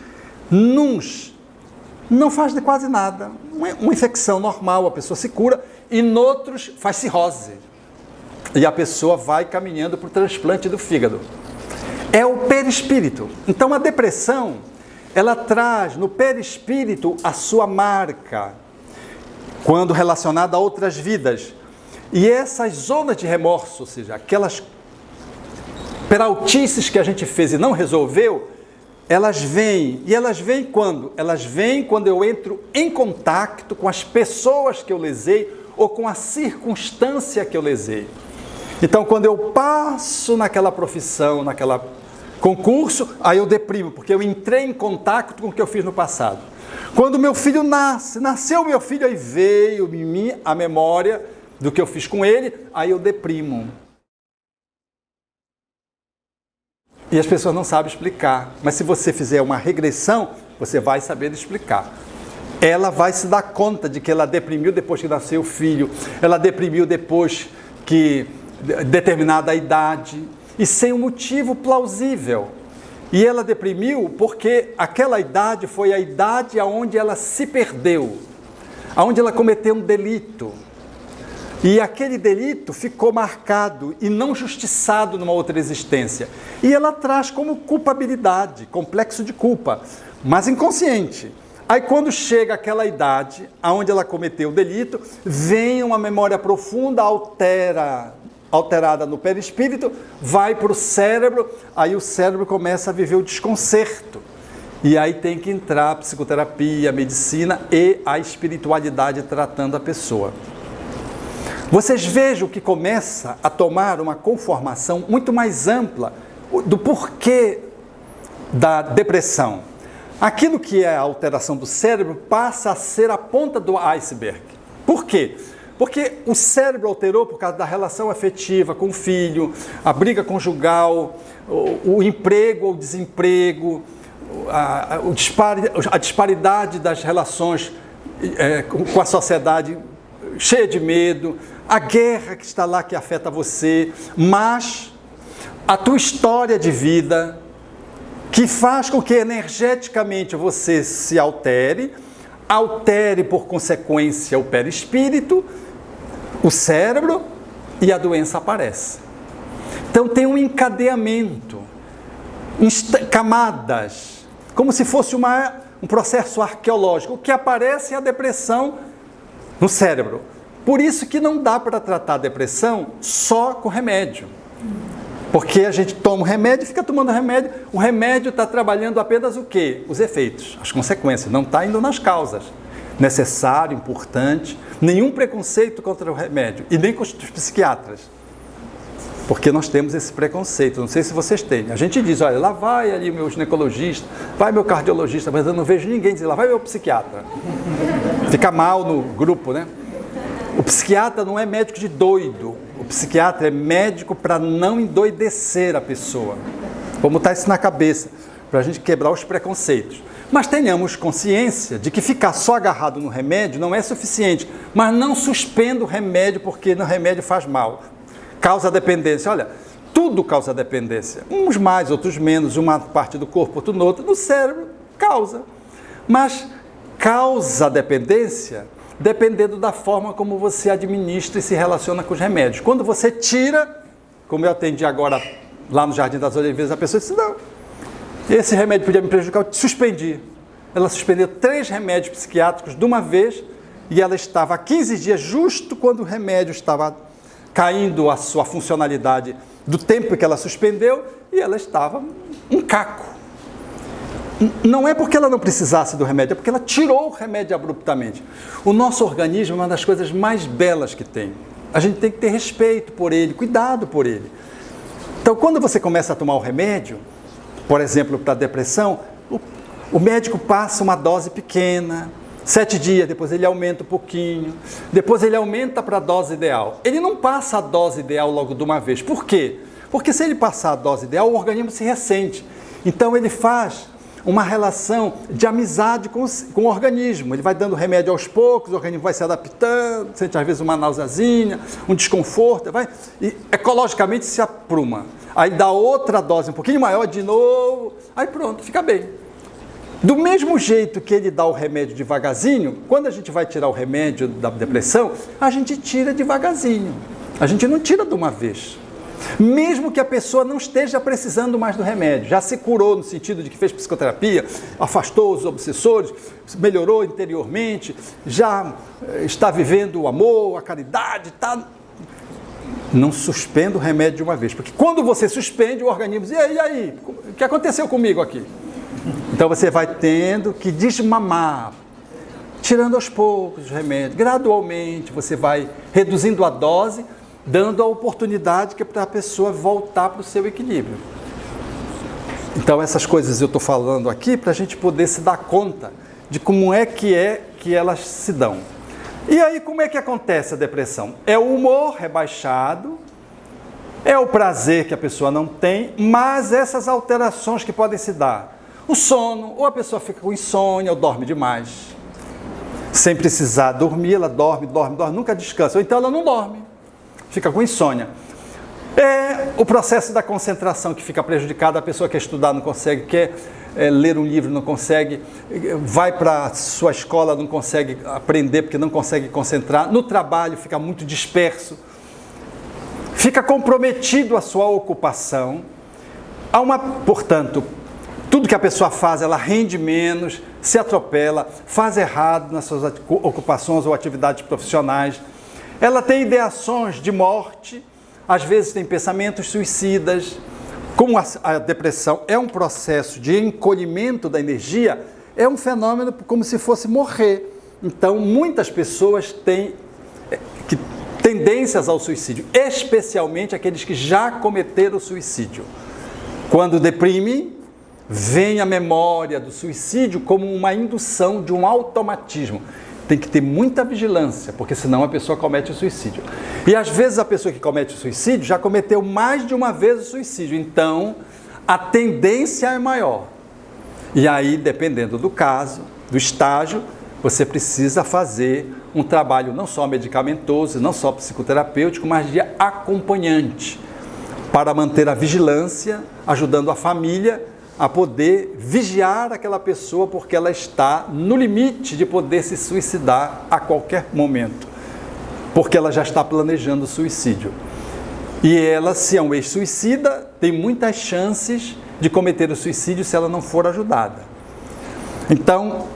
não faz quase nada. Uma infecção normal, a pessoa se cura, e noutros faz cirrose. E a pessoa vai caminhando para o transplante do fígado. É o perispírito. Então a depressão, ela traz no perispírito a sua marca, quando relacionada a outras vidas. E essas zonas de remorso, ou seja, aquelas peraltices que a gente fez e não resolveu, elas vêm. E elas vêm quando? Elas vêm quando eu entro em contato com as pessoas que eu lesei ou com a circunstância que eu lesei. Então, quando eu passo naquela profissão, naquele concurso, aí eu deprimo, porque eu entrei em contato com o que eu fiz no passado. Quando meu filho nasceu meu filho, aí veio em mim a memória do que eu fiz com ele, aí eu deprimo. E as pessoas não sabem explicar. Mas se você fizer uma regressão, você vai saber explicar. Ela vai se dar conta de que ela deprimiu depois que nasceu o filho, ela deprimiu depois que determinada idade, e sem um motivo plausível. E ela deprimiu porque aquela idade foi a idade onde ela se perdeu, onde ela cometeu um delito. E aquele delito ficou marcado e não justiçado numa outra existência. E ela traz como culpabilidade, complexo de culpa, mas inconsciente. Aí quando chega aquela idade onde ela cometeu o delito, vem uma memória profunda, alterada no perispírito, vai para o cérebro, aí o cérebro começa a viver o desconcerto. E aí tem que entrar a psicoterapia, a medicina e a espiritualidade tratando a pessoa. Vocês vejam que começa a tomar uma conformação muito mais ampla do porquê da depressão. Aquilo que é a alteração do cérebro passa a ser a ponta do iceberg. Por quê? Porque o cérebro alterou por causa da relação afetiva com o filho, a briga conjugal, o emprego ou desemprego, a disparidade das relações com a sociedade cheia de medo, a guerra que está lá que afeta você, mas a tua história de vida que faz com que energeticamente você se altere por consequência o perispírito, o cérebro, e a doença aparece. Então tem um encadeamento, camadas, como se fosse um processo arqueológico. O que aparece é a depressão no cérebro. Por isso que não dá para tratar a depressão só com remédio. Porque a gente toma o remédio e fica tomando remédio. O remédio está trabalhando apenas o quê? Os efeitos, as consequências. Não está indo nas causas. Necessário, importante. Nenhum preconceito contra o remédio. E nem com os psiquiatras. Porque nós temos esse preconceito. Não sei se vocês têm. A gente diz, olha, lá vai ali o meu ginecologista, vai meu cardiologista, mas eu não vejo ninguém dizer, lá vai meu psiquiatra. Fica mal no grupo, né? O psiquiatra não é médico de doido. O psiquiatra é médico para não endoidecer a pessoa. Vamos botar isso na cabeça, para a gente quebrar os preconceitos. Mas tenhamos consciência de que ficar só agarrado no remédio não é suficiente. Mas não suspenda o remédio, porque o remédio faz mal. Causa dependência. Olha, tudo causa dependência. Uns mais, outros menos. Uma parte do corpo, outra noutra. No cérebro, causa. Mas causa dependência dependendo da forma como você administra e se relaciona com os remédios. Quando você tira, como eu atendi agora lá no Jardim das Oliveiras, a pessoa disse, não, esse remédio podia me prejudicar, eu suspendi. Ela suspendeu 3 remédios psiquiátricos de uma vez e ela estava há 15 dias, justo quando o remédio estava caindo a sua funcionalidade do tempo que ela suspendeu, e ela estava um caco. Não é porque ela não precisasse do remédio, é porque ela tirou o remédio abruptamente. O nosso organismo é uma das coisas mais belas que tem. A gente tem que ter respeito por ele, cuidado por ele. Então, quando você começa a tomar o remédio, por exemplo, para a depressão, o médico passa uma dose pequena, 7 dias, depois ele aumenta um pouquinho, depois ele aumenta para a dose ideal. Ele não passa a dose ideal logo de uma vez. Por quê? Porque se ele passar a dose ideal, o organismo se ressente. Então, ele faz uma relação de amizade com o organismo. Ele vai dando remédio aos poucos, o organismo vai se adaptando, sente às vezes uma náuseazinha, um desconforto, e ecologicamente se apruma. aí dá outra dose um pouquinho maior de novo, aí pronto, fica bem. Do mesmo jeito que ele dá o remédio devagarzinho, quando a gente vai tirar o remédio da depressão, a gente tira devagarzinho. A gente não tira de uma vez. Mesmo que a pessoa não esteja precisando mais do remédio, já se curou no sentido de que fez psicoterapia, afastou os obsessores, melhorou interiormente, já está vivendo o amor, a caridade, está... Não suspenda o remédio de uma vez, porque quando você suspende, o organismo diz, e aí, o que aconteceu comigo aqui? Então você vai tendo que desmamar, tirando aos poucos os remédios, gradualmente você vai reduzindo a dose, dando a oportunidade para a pessoa voltar para o seu equilíbrio. Então essas coisas eu estou falando aqui para a gente poder se dar conta de como é que elas se dão. E aí como é que acontece a depressão? É o humor rebaixado, é o prazer que a pessoa não tem, mas essas alterações que podem se dar. O sono, ou a pessoa fica com insônia, ou dorme demais. Sem precisar dormir, ela dorme, nunca descansa. Ou então ela não dorme, fica com insônia. É o processo da concentração que fica prejudicado, a pessoa quer estudar, não consegue, quer ler um livro, não consegue, vai para a sua escola, não consegue aprender porque não consegue concentrar, no trabalho fica muito disperso, fica comprometido a sua ocupação. Portanto, tudo que a pessoa faz, ela rende menos, se atropela, faz errado nas suas ocupações ou atividades profissionais. Ela tem ideações de morte, às vezes tem pensamentos suicidas. Como a depressão é um processo de encolhimento da energia, é um fenômeno como se fosse morrer. Então, muitas pessoas têm tendências ao suicídio, especialmente aqueles que já cometeram suicídio. Quando deprimem, vem a memória do suicídio como uma indução de um automatismo. Tem que ter muita vigilância, porque senão a pessoa comete o suicídio. E às vezes a pessoa que comete o suicídio já cometeu mais de uma vez o suicídio, então a tendência é maior. E aí, dependendo do caso, do estágio, você precisa fazer um trabalho não só medicamentoso, não só psicoterapêutico, mas de acompanhante, para manter a vigilância, ajudando a família a poder vigiar aquela pessoa, porque ela está no limite de poder se suicidar a qualquer momento, porque ela já está planejando o suicídio. E ela, se é um ex-suicida, tem muitas chances de cometer o suicídio se ela não for ajudada. Então,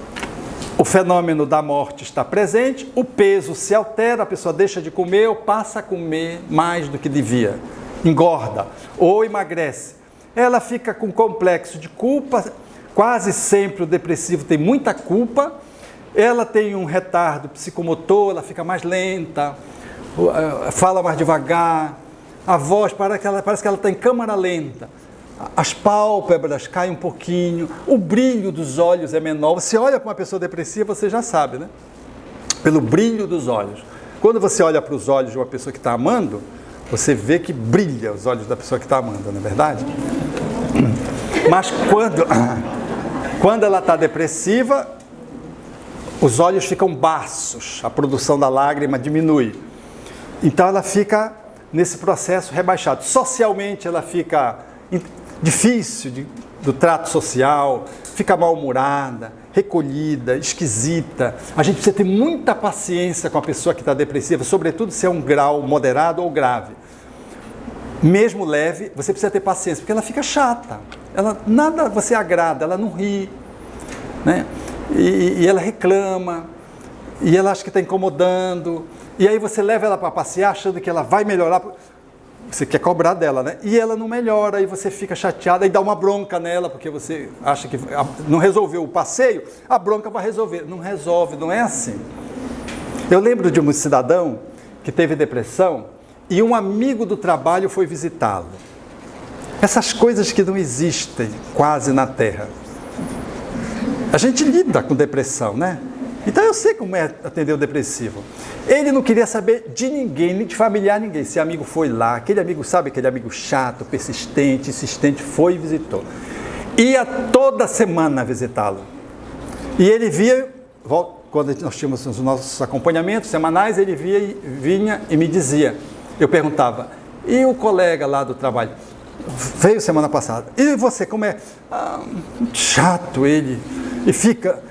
o fenômeno da morte está presente, o peso se altera, a pessoa deixa de comer ou passa a comer mais do que devia, engorda ou emagrece. Ela fica com complexo de culpa, quase sempre o depressivo tem muita culpa, ela tem um retardo psicomotor, ela fica mais lenta, fala mais devagar, a voz parece que ela está em câmara lenta, as pálpebras caem um pouquinho, o brilho dos olhos é menor. Você olha para uma pessoa depressiva, você já sabe, né? Pelo brilho dos olhos. Quando você olha para os olhos de uma pessoa que está amando, você vê que brilha os olhos da pessoa que está amando, não é verdade? Mas quando ela está depressiva, os olhos ficam baços, a produção da lágrima diminui. Então ela fica nesse processo rebaixado. Socialmente ela fica difícil do trato social, fica mal-humorada, recolhida, esquisita. A gente precisa ter muita paciência com a pessoa que está depressiva, sobretudo se é um grau moderado ou grave. Mesmo leve, você precisa ter paciência, porque ela fica chata. Nada você agrada, ela não ri, né? E ela reclama, e ela acha que está incomodando, e aí você leva ela para passear achando que ela vai melhorar, você quer cobrar dela, né? E ela não melhora, aí você fica chateada e dá uma bronca nela, porque você acha que não resolveu o passeio, a bronca vai resolver. Não resolve, não é assim. Eu lembro de um cidadão que teve depressão, e um amigo do trabalho foi visitá-lo. Essas coisas que não existem quase na Terra. A gente lida com depressão, né? Então eu sei como é atender o depressivo. Ele não queria saber de ninguém, nem de familiar ninguém. Esse amigo foi lá, aquele amigo, sabe, aquele amigo chato, persistente, insistente, foi e visitou. Ia toda semana visitá-lo. E ele via, quando nós tínhamos os nossos acompanhamentos semanais, vinha e me dizia, eu perguntava, e o colega lá do trabalho? veio semana passada. E você, como é? Chato ele. E fica...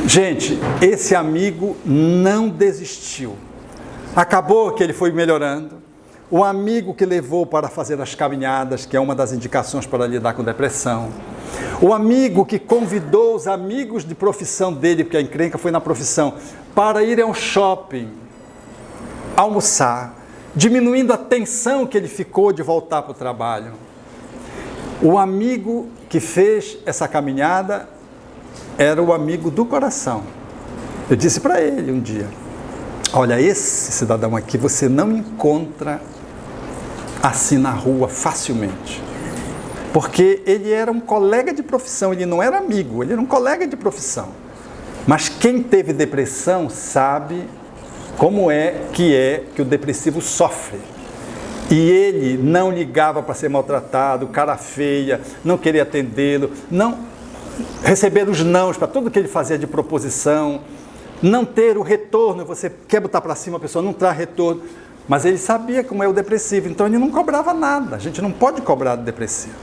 Gente, esse amigo não desistiu. Acabou que ele foi melhorando. O amigo que levou para fazer as caminhadas, que é uma das indicações para lidar com depressão. O amigo que convidou os amigos de profissão dele, porque a encrenca foi na profissão, para ir ao shopping, almoçar, diminuindo a tensão que ele ficou de voltar para o trabalho. O amigo que fez essa caminhada era o amigo do coração. Eu disse para ele um dia, olha, esse cidadão aqui você não encontra assim na rua facilmente. Porque ele era um colega de profissão, ele não era amigo, ele era um colega de profissão. Mas quem teve depressão sabe como é que o depressivo sofre. E ele não ligava para ser maltratado, cara feia, não queria atendê-lo, não receber os nãos para tudo que ele fazia de proposição, não ter o retorno, você quer botar para cima a pessoa, não traz retorno. Mas ele sabia como é o depressivo, então ele não cobrava nada, a gente não pode cobrar do depressivo.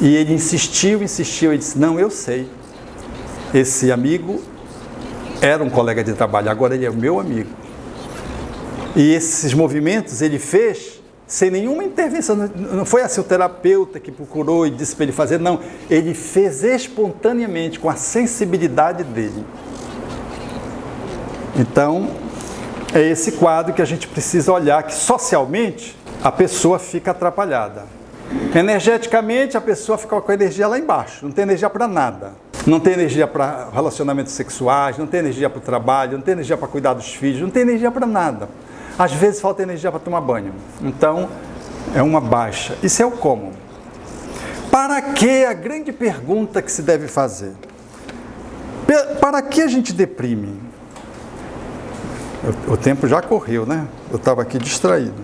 E ele insistiu, e disse, não, eu sei. Esse amigo era um colega de trabalho, agora ele é o meu amigo. E esses movimentos ele fez sem nenhuma intervenção, não foi assim o terapeuta que procurou e disse para ele fazer, não. Ele fez espontaneamente, com a sensibilidade dele. Então, é esse quadro que a gente precisa olhar, que socialmente a pessoa fica atrapalhada. Energeticamente, a pessoa fica com a energia lá embaixo, não tem energia para nada. Não tem energia para relacionamentos sexuais, não tem energia para o trabalho, não tem energia para cuidar dos filhos, não tem energia para nada. Às vezes falta energia para tomar banho. Então, é uma baixa. Isso é o como. Para que? A grande pergunta que se deve fazer. Para que a gente deprime? O tempo já correu, né? Eu estava aqui distraído.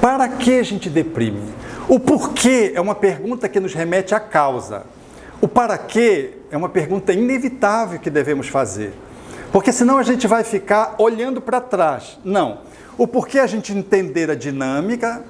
Para que a gente deprime? O porquê é uma pergunta que nos remete à causa. O para quê é uma pergunta inevitável que devemos fazer. Porque senão a gente vai ficar olhando para trás. Não. O porquê a gente entender a dinâmica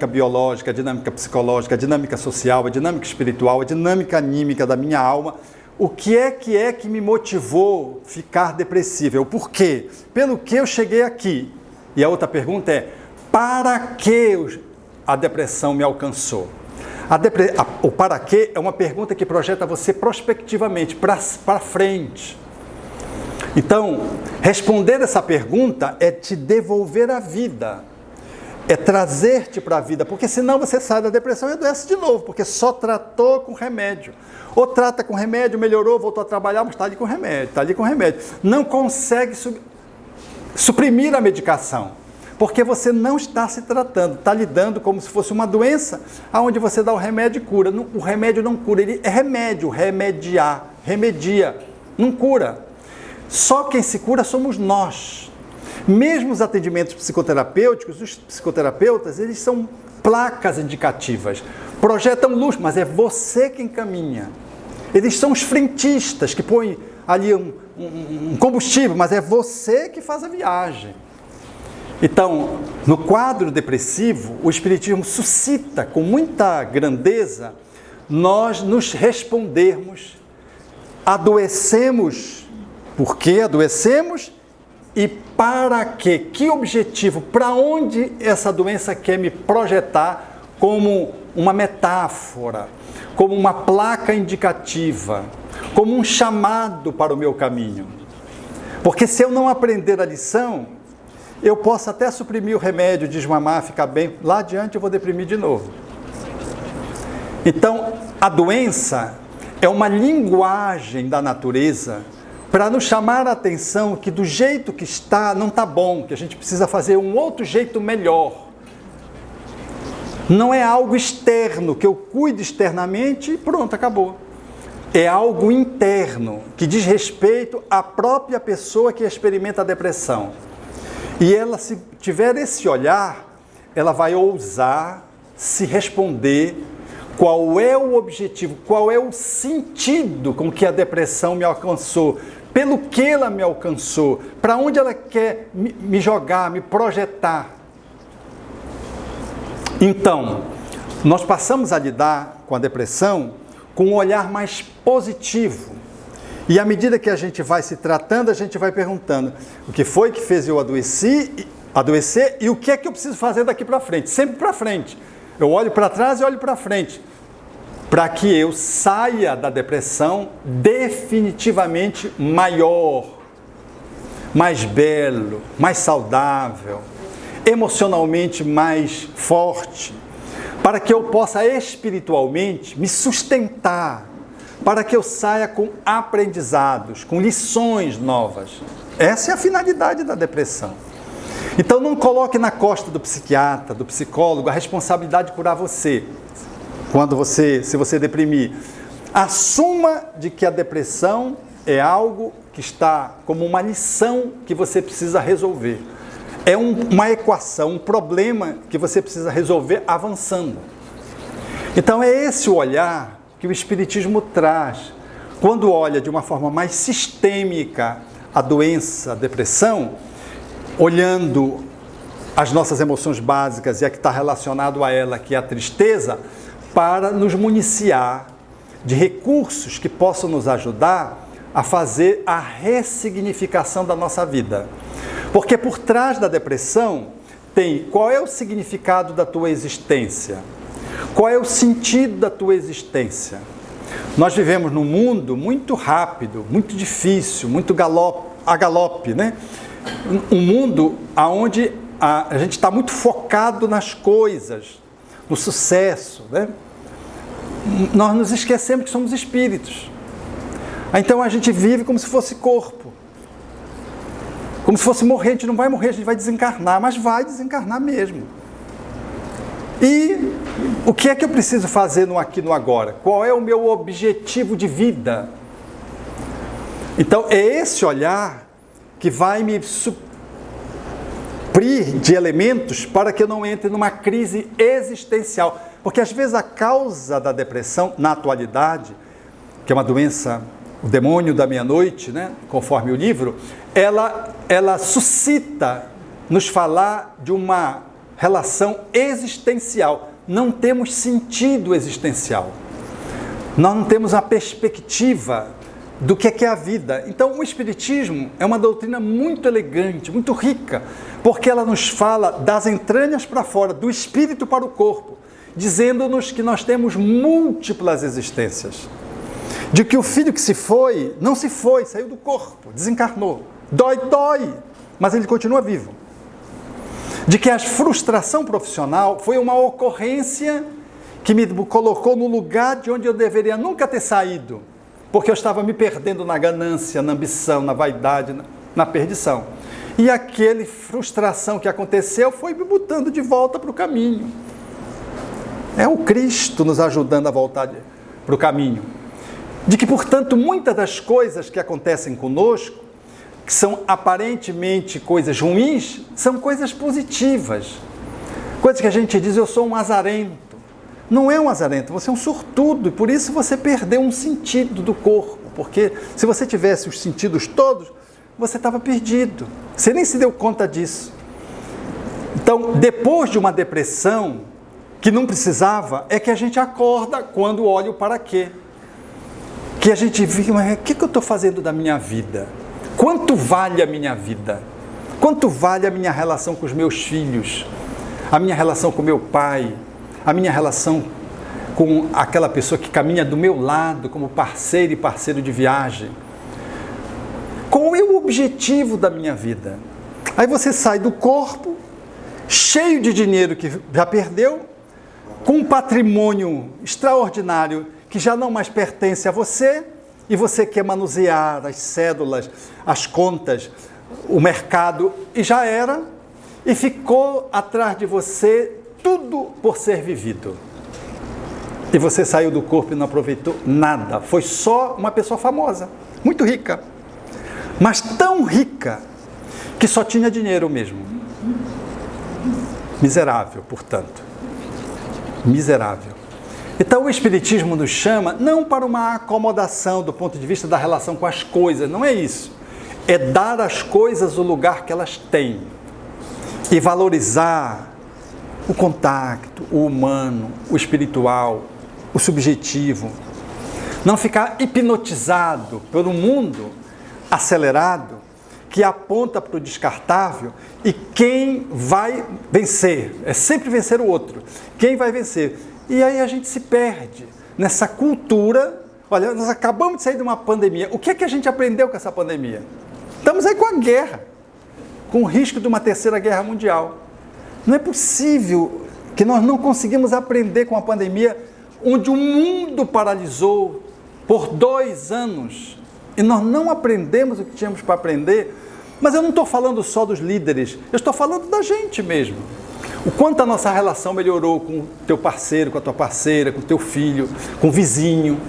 biológica, a dinâmica psicológica, a dinâmica social, a dinâmica espiritual, a dinâmica anímica da minha alma. O que é que me motivou a ficar depressivo? É o porquê. Pelo que eu cheguei aqui. E a outra pergunta é, para que a depressão me alcançou? O para quê é uma pergunta que projeta você prospectivamente, para frente. Então, responder essa pergunta é te devolver a vida, é trazer-te para a vida, porque senão você sai da depressão e adoece de novo, porque só tratou com remédio. Ou trata com remédio, melhorou, voltou a trabalhar, mas está ali com remédio. Não consegue suprimir a medicação. Porque você não está se tratando, está lidando como se fosse uma doença, onde você dá o remédio e cura. O remédio não cura, ele é remédio, remedia, não cura. Só quem se cura somos nós. Mesmo os atendimentos psicoterapêuticos, os psicoterapeutas, eles são placas indicativas, projetam luz, mas é você quem caminha. Eles são os frentistas que põem ali um combustível, mas é você que faz a viagem. Então, no quadro depressivo, o Espiritismo suscita com muita grandeza nós nos respondermos, adoecemos, por que adoecemos e para quê? Que objetivo? Para onde essa doença quer me projetar como uma metáfora, como uma placa indicativa, como um chamado para o meu caminho? Porque se eu não aprender a lição, eu posso até suprimir o remédio, desmamar, ficar bem, lá adiante eu vou deprimir de novo. Então, a doença é uma linguagem da natureza para nos chamar a atenção que do jeito que está, não está bom, que a gente precisa fazer um outro jeito melhor. Não é algo externo, que eu cuido externamente e pronto, acabou. É algo interno, que diz respeito à própria pessoa que experimenta a depressão. E ela, se tiver esse olhar, ela vai ousar se responder qual é o objetivo, qual é o sentido com que a depressão me alcançou, pelo que ela me alcançou, para onde ela quer me jogar, me projetar. Então, nós passamos a lidar com a depressão com um olhar mais positivo. E à medida que a gente vai se tratando, a gente vai perguntando o que foi que fez eu adoecer e o que é que eu preciso fazer daqui para frente. Sempre para frente. Eu olho para trás e olho para frente. Para que eu saia da depressão definitivamente maior, mais belo, mais saudável, emocionalmente mais forte, para que eu possa espiritualmente me sustentar, para que eu saia com aprendizados, com lições novas. Essa é a finalidade da depressão. Então não coloque na costa do psiquiatra, do psicólogo, a responsabilidade de curar você. Se você deprimir, assuma de que a depressão é algo que está como uma lição que você precisa resolver. É uma equação, um problema que você precisa resolver avançando. Então é esse o olhar que o Espiritismo traz. Quando olha de uma forma mais sistêmica a doença, a depressão, olhando as nossas emoções básicas e a que está relacionado a ela, que é a tristeza, para nos municiar de recursos que possam nos ajudar a fazer a ressignificação da nossa vida. Porque por trás da depressão tem qual é o significado da tua existência, qual é o sentido da tua existência. Nós vivemos num mundo muito rápido, muito difícil, muito a galope, né? Um mundo onde a gente está muito focado nas coisas, no sucesso, né? Nós nos esquecemos que somos espíritos. Então a gente vive como se fosse corpo. Como se fosse morrer, a gente não vai morrer, a gente vai desencarnar, mas vai desencarnar mesmo. E o que é que eu preciso fazer no aqui e no agora? Qual é o meu objetivo de vida? Então é esse olhar que vai me suprir de elementos para que eu não entre numa crise existencial. Porque às vezes a causa da depressão, na atualidade, que é uma doença, o demônio da meia-noite, né, conforme o livro, ela suscita nos falar de uma relação existencial. Não temos sentido existencial. Nós não temos a perspectiva do que é a vida. Então o Espiritismo é uma doutrina muito elegante, muito rica, porque ela nos fala das entranhas para fora, do espírito para o corpo, dizendo-nos que nós temos múltiplas existências. De que o filho que se foi, não se foi, saiu do corpo, desencarnou. Dói, mas ele continua vivo. De que a frustração profissional foi uma ocorrência que me colocou no lugar de onde eu deveria nunca ter saído, porque eu estava me perdendo na ganância, na ambição, na vaidade, na perdição. E aquela frustração que aconteceu foi me botando de volta para o caminho. É o Cristo nos ajudando a voltar para o caminho. De que, portanto, muitas das coisas que acontecem conosco, que são aparentemente coisas ruins, são coisas positivas. Coisas que a gente diz, eu sou um azarento. Não é um azarento, você é um sortudo, e por isso você perdeu um sentido do corpo. Porque se você tivesse os sentidos todos, você estava perdido. Você nem se deu conta disso. Então, depois de uma depressão, que não precisava, é que a gente acorda quando olha o para quê. Que a gente vê, mas o que eu estou fazendo da minha vida? Quanto vale a minha vida? Quanto vale a minha relação com os meus filhos? A minha relação com meu pai? A minha relação com aquela pessoa que caminha do meu lado como parceiro e parceiro de viagem? Qual é o objetivo da minha vida? Aí você sai do corpo, cheio de dinheiro que já perdeu, com um patrimônio extraordinário que já não mais pertence a você, e você quer manusear as cédulas, as contas, o mercado, e já era, e ficou atrás de você tudo por ser vivido. E você saiu do corpo e não aproveitou nada. Foi só uma pessoa famosa, muito rica, mas tão rica que só tinha dinheiro mesmo. Miserável, portanto. Miserável. Então o Espiritismo nos chama não para uma acomodação do ponto de vista da relação com as coisas, não é isso. É dar às coisas o lugar que elas têm e valorizar o contato, o humano, o espiritual, o subjetivo. Não ficar hipnotizado pelo mundo acelerado que aponta para o descartável e quem vai vencer. É sempre vencer o outro. Quem vai vencer? E aí a gente se perde nessa cultura. Olha, nós acabamos de sair de uma pandemia. O que é que a gente aprendeu com essa pandemia? Estamos aí com a guerra, com o risco de uma terceira guerra mundial. Não é possível que nós não conseguimos aprender com a pandemia, onde o mundo paralisou por 2 anos e nós não aprendemos o que tínhamos para aprender. Mas eu não estou falando só dos líderes, eu estou falando da gente mesmo. O quanto a nossa relação melhorou com o teu parceiro, com a tua parceira, com o teu filho, com o vizinho.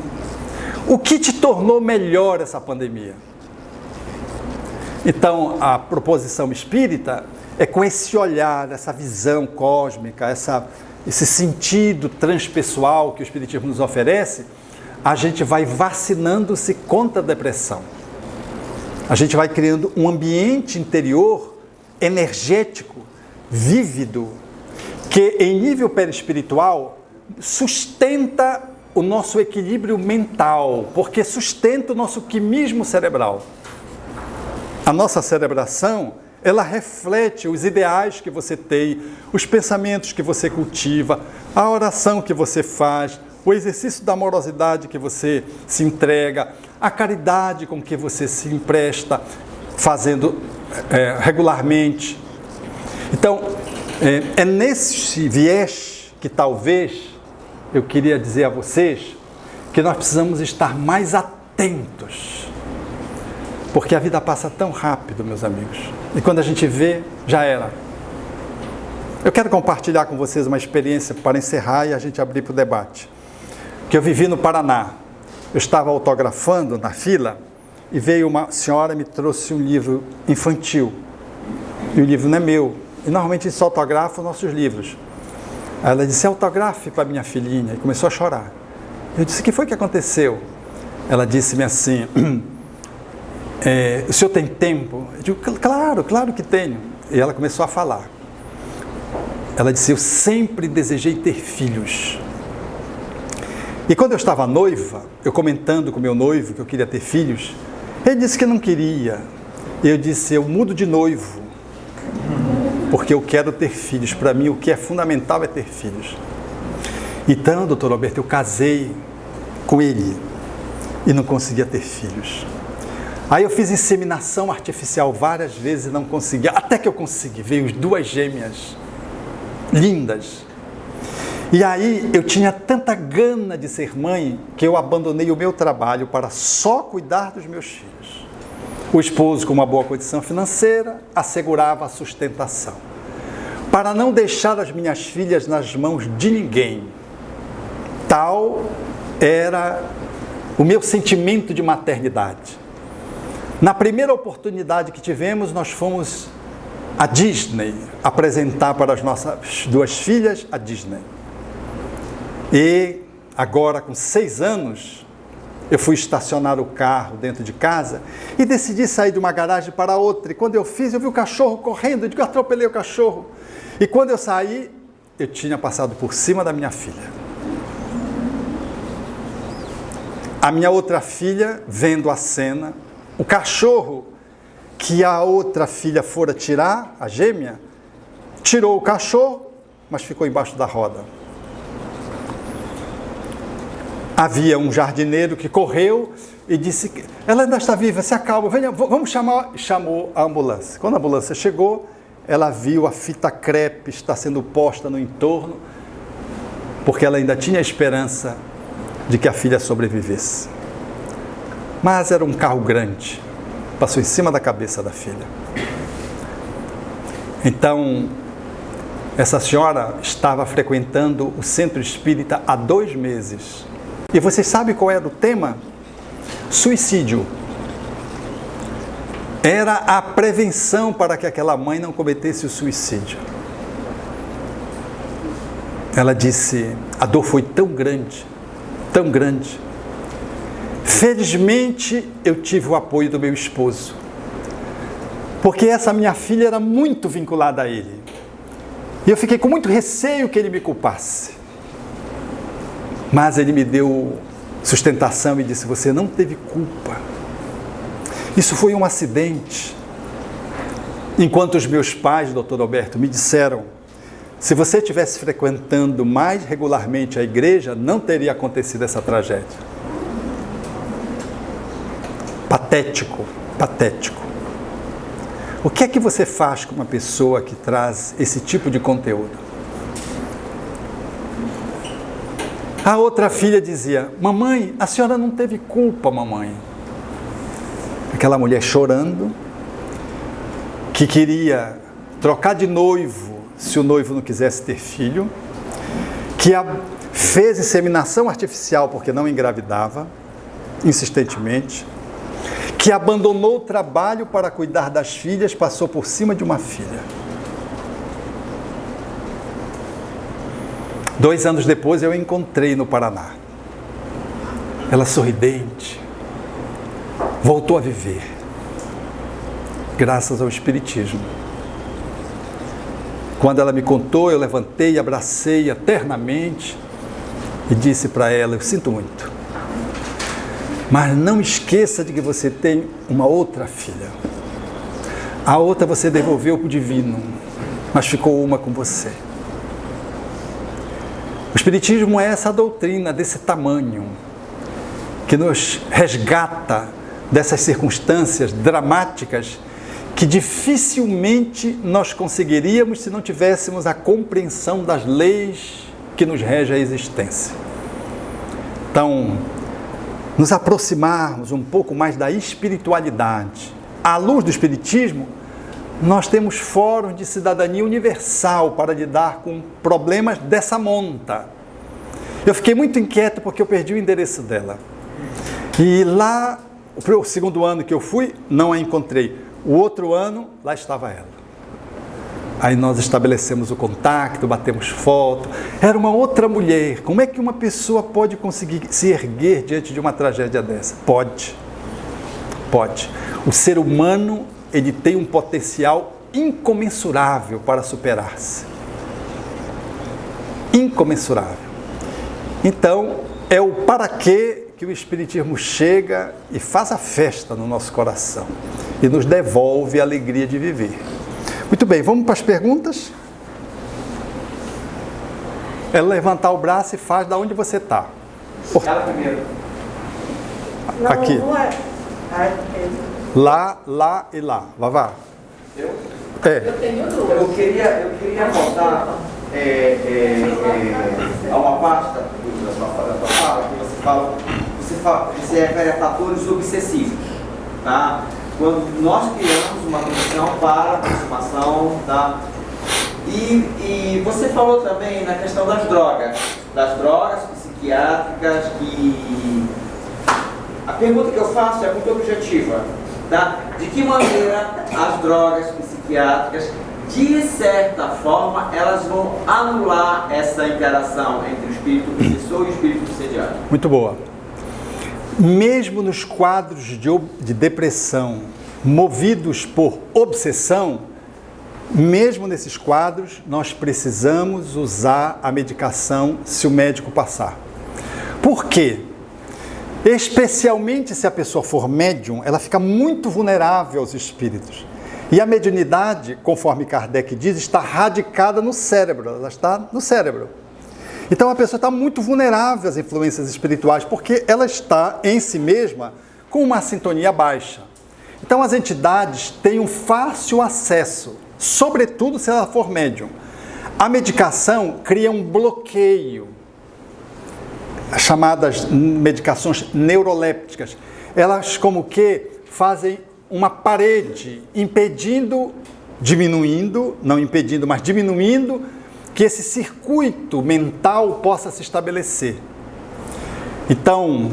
O que te tornou melhor essa pandemia? Então, a proposição espírita é com esse olhar, essa visão cósmica, esse sentido transpessoal que o Espiritismo nos oferece, a gente vai vacinando-se contra a depressão. A gente vai criando um ambiente interior energético, vívido, que em nível perispiritual sustenta o nosso equilíbrio mental, porque sustenta o nosso quimismo cerebral. A nossa cerebração, ela reflete os ideais que você tem, os pensamentos que você cultiva, a oração que você faz, o exercício da amorosidade que você se entrega, a caridade com que você se empresta, fazendo regularmente. Então, é nesse viés que talvez eu queria dizer a vocês que nós precisamos estar mais atentos, porque a vida passa tão rápido, meus amigos, e quando a gente vê, já era. Eu quero compartilhar com vocês uma experiência para encerrar e a gente abrir para o debate, que eu vivi no Paraná. Eu estava autografando na fila e veio uma senhora e me trouxe um livro infantil, e o livro não é meu, e normalmente a gente autografa os nossos livros. Aí ela disse: autografe para minha filhinha, e começou a chorar. Eu disse: o que foi que aconteceu? Ela disse-me assim: o senhor tem tempo? Eu digo: claro que tenho. E ela começou a falar. Ela disse: eu sempre desejei ter filhos. E quando eu estava noiva, eu comentando com meu noivo que eu queria ter filhos, ele disse que não queria. E eu disse: eu mudo de noivo, porque eu quero ter filhos. Para mim, o que é fundamental é ter filhos. Então, doutor Alberto, eu casei com ele e não conseguia ter filhos. Aí eu fiz inseminação artificial várias vezes e não conseguia, até que eu consegui. Veio 2 gêmeas lindas. E aí eu tinha tanta gana de ser mãe que eu abandonei o meu trabalho para só cuidar dos meus filhos. O esposo, com uma boa condição financeira, assegurava a sustentação, para não deixar as minhas filhas nas mãos de ninguém. Tal era o meu sentimento de maternidade. Na primeira oportunidade que tivemos, nós fomos à Disney apresentar para as nossas 2 filhas a Disney. E agora, com 6 anos, eu fui estacionar o carro dentro de casa e decidi sair de uma garagem para outra. E quando eu fiz, eu vi o cachorro correndo, eu digo: atropelei o cachorro. E quando eu saí, eu tinha passado por cima da minha filha. A minha outra filha, vendo a cena, o cachorro que a outra filha fora tirar, a gêmea, tirou o cachorro, mas ficou embaixo da roda. Havia um jardineiro que correu e disse: ela ainda está viva, se acalma, venha, vamos chamar. Chamou a ambulância. Quando a ambulância chegou, ela viu a fita crepe estar sendo posta no entorno, porque ela ainda tinha esperança de que a filha sobrevivesse. Mas era um carro grande, passou em cima da cabeça da filha. Então, essa senhora estava frequentando o centro espírita há 2 meses. E vocês sabem qual era o tema? Suicídio. Era a prevenção para que aquela mãe não cometesse o suicídio. Ela disse: a dor foi tão grande, tão grande. Felizmente, eu tive o apoio do meu esposo, porque essa minha filha era muito vinculada a ele. E eu fiquei com muito receio que ele me culpasse. Mas ele me deu sustentação e disse: você não teve culpa. Isso foi um acidente. Enquanto os meus pais, doutor Alberto, me disseram: se você estivesse frequentando mais regularmente a igreja, não teria acontecido essa tragédia. Patético, patético. O que é que você faz com uma pessoa que traz esse tipo de conteúdo? A outra filha dizia: mamãe, a senhora não teve culpa, mamãe. Aquela mulher chorando, que queria trocar de noivo se o noivo não quisesse ter filho, que fez inseminação artificial porque não engravidava, insistentemente, que abandonou o trabalho para cuidar das filhas, passou por cima de uma filha. 2 anos depois eu a encontrei no Paraná. Ela sorridente, voltou a viver, graças ao Espiritismo. Quando ela me contou, eu levantei, abracei eternamente e disse para ela: eu sinto muito, mas não esqueça de que você tem uma outra filha. A outra você devolveu para o divino, mas ficou uma com você. O Espiritismo é essa doutrina desse tamanho, que nos resgata dessas circunstâncias dramáticas que dificilmente nós conseguiríamos se não tivéssemos a compreensão das leis que nos regem a existência. Então, nos aproximarmos um pouco mais da espiritualidade. À luz do Espiritismo, nós temos fóruns de cidadania universal para lidar com problemas dessa monta. Eu fiquei muito inquieto porque eu perdi o endereço dela. E lá, o 2º ano que eu fui, não a encontrei. O outro ano, lá estava ela. Aí nós estabelecemos o contato, batemos foto. Era uma outra mulher. Como é que uma pessoa pode conseguir se erguer diante de uma tragédia dessa? Pode. Pode. O ser humano, ele tem um potencial incomensurável para superar-se. Incomensurável. Então, é o para quê que o Espiritismo chega e faz a festa no nosso coração e nos devolve a alegria de viver. Muito bem, vamos para as perguntas? É levantar o braço e faz da onde você está. Ela primeiro. Aqui. Não é. Lá e lá. Vavá. Eu? É. Eu tenho 2. Eu queria voltar a uma parte da sua fala, que você refere a fatores obsessivos, tá? Quando nós criamos uma condição para aproximação, tá? E você falou também na questão das drogas psiquiátricas, que a pergunta que eu faço é muito objetiva, tá? De que maneira as drogas psiquiátricas, de certa forma, elas vão anular essa interação entre o espírito obsessor e o espírito obsediado? Muito boa. Mesmo nos quadros de depressão movidos por obsessão, mesmo nesses quadros, nós precisamos usar a medicação se o médico passar. Por quê? Especialmente se a pessoa for médium, ela fica muito vulnerável aos espíritos. E a mediunidade, conforme Kardec diz, está radicada no cérebro, ela está no cérebro. Então a pessoa está muito vulnerável às influências espirituais, porque ela está em si mesma com uma sintonia baixa. Então as entidades têm um fácil acesso, sobretudo se ela for médium. A medicação cria um bloqueio, as chamadas medicações neurolépticas. Elas como que fazem uma parede, diminuindo, não impedindo, mas diminuindo, que esse circuito mental possa se estabelecer. Então,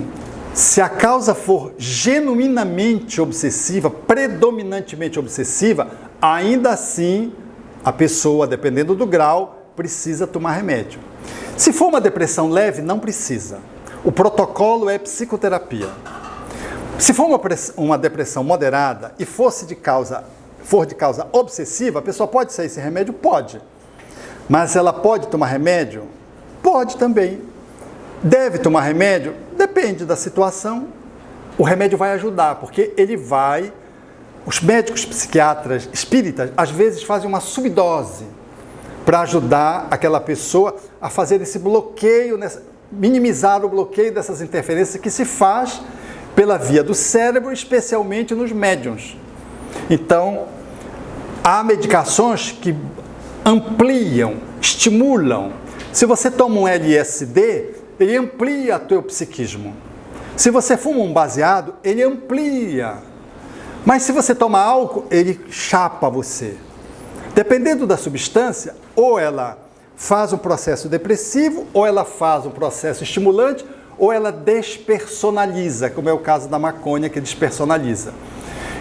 se a causa for genuinamente obsessiva, predominantemente obsessiva, ainda assim, a pessoa, dependendo do grau, precisa tomar remédio. Se for uma depressão leve, não precisa. O protocolo é psicoterapia. Se for uma depressão moderada e for de causa obsessiva, a pessoa pode sair sem remédio? Pode. Mas ela pode tomar remédio? Pode também. Deve tomar remédio? Depende da situação. O remédio vai ajudar, porque ele vai... Os médicos psiquiatras espíritas, às vezes, fazem uma subdose para ajudar aquela pessoa a fazer esse bloqueio, minimizar o bloqueio dessas interferências que se faz pela via do cérebro, especialmente nos médiuns. Então, há medicações que ampliam, estimulam. Se você toma um LSD, ele amplia o teu psiquismo. Se você fuma um baseado, ele amplia. Mas se você toma álcool, ele chapa você. Dependendo da substância, ou ela faz um processo depressivo, ou ela faz um processo estimulante, ou ela despersonaliza, como é o caso da maconha, que despersonaliza.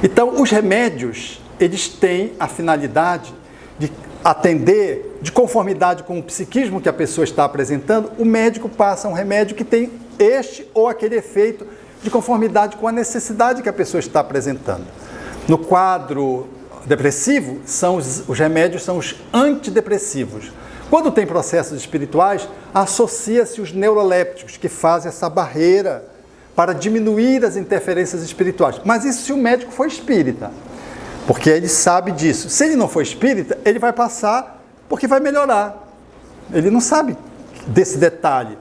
Então, os remédios, eles têm a finalidade de atender, de conformidade com o psiquismo que a pessoa está apresentando, o médico passa um remédio que tem este ou aquele efeito de conformidade com a necessidade que a pessoa está apresentando. No quadro depressivo, os remédios são os antidepressivos. Quando tem processos espirituais, associa-se os neurolépticos, que fazem essa barreira para diminuir as interferências espirituais. Mas isso se o médico for espírita, porque ele sabe disso. Se ele não for espírita, ele vai passar porque vai melhorar. Ele não sabe desse detalhe.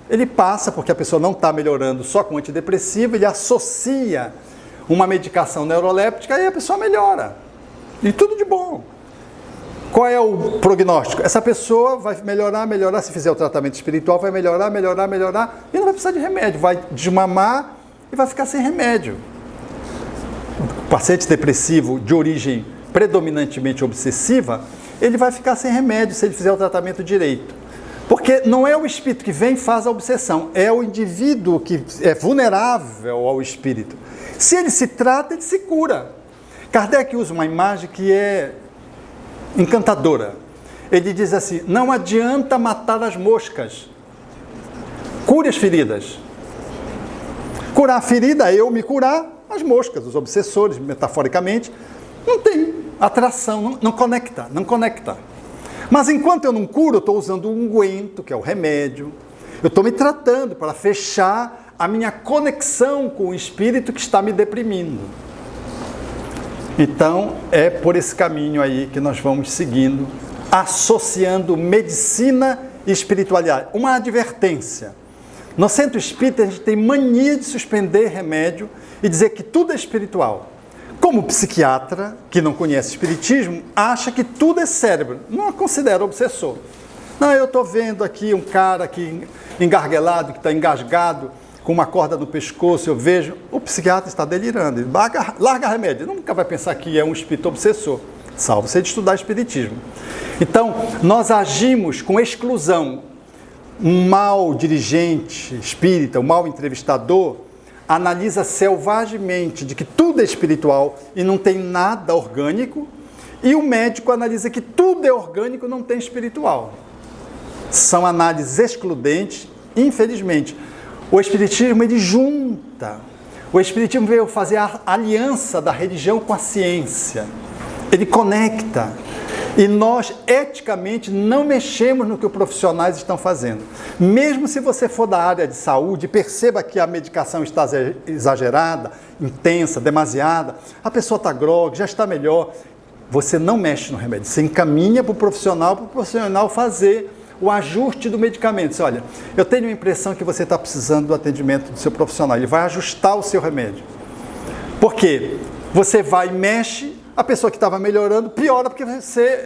Ele passa porque a pessoa não está melhorando só com antidepressivo, ele associa uma medicação neuroléptica e a pessoa melhora. E tudo de bom. Qual é o prognóstico? Essa pessoa vai melhorar, se fizer o tratamento espiritual, vai melhorar, e não vai precisar de remédio, vai desmamar e vai ficar sem remédio. O paciente depressivo de origem predominantemente obsessiva, ele vai ficar sem remédio se ele fizer o tratamento direito. Porque não é o espírito que vem e faz a obsessão, é o indivíduo que é vulnerável ao espírito. Se ele se trata, ele se cura. Kardec usa uma imagem que é encantadora. Ele diz assim: não adianta matar as moscas, cure as feridas. Curar a ferida é eu me curar, as moscas, os obsessores, metaforicamente, não tem atração, não conecta. Mas enquanto eu não curo, eu estou usando o unguento, que é o remédio, eu estou me tratando para fechar a minha conexão com o espírito que está me deprimindo. Então, é por esse caminho aí que nós vamos seguindo, associando medicina e espiritualidade. Uma advertência. No centro espírita, a gente tem mania de suspender remédio e dizer que tudo é espiritual. Como psiquiatra, que não conhece espiritismo, acha que tudo é cérebro, não a considera obsessor. Não, eu estou vendo aqui um cara aqui engarguelado, que está engasgado, com uma corda no pescoço, eu vejo, o psiquiatra está delirando, ele larga remédio, ele nunca vai pensar que é um espírito obsessor, salvo você de estudar espiritismo. Então, nós agimos com exclusão. Um mau dirigente espírita, um mau entrevistador, analisa selvagemente de que tudo é espiritual e não tem nada orgânico, e o médico analisa que tudo é orgânico e não tem espiritual. São análises excludentes, infelizmente. O espiritismo, ele junta. O espiritismo veio fazer a aliança da religião com a ciência. Ele conecta. E nós, eticamente, não mexemos no que os profissionais estão fazendo. Mesmo se você for da área de saúde, perceba que a medicação está exagerada, intensa, demasiada, a pessoa está grogue, já está melhor, você não mexe no remédio. Você encaminha para o profissional fazer o ajuste do medicamento. Diz, olha, eu tenho a impressão que você está precisando do atendimento do seu profissional. Ele vai ajustar o seu remédio. Por quê? Você vai e mexe, a pessoa que estava melhorando piora porque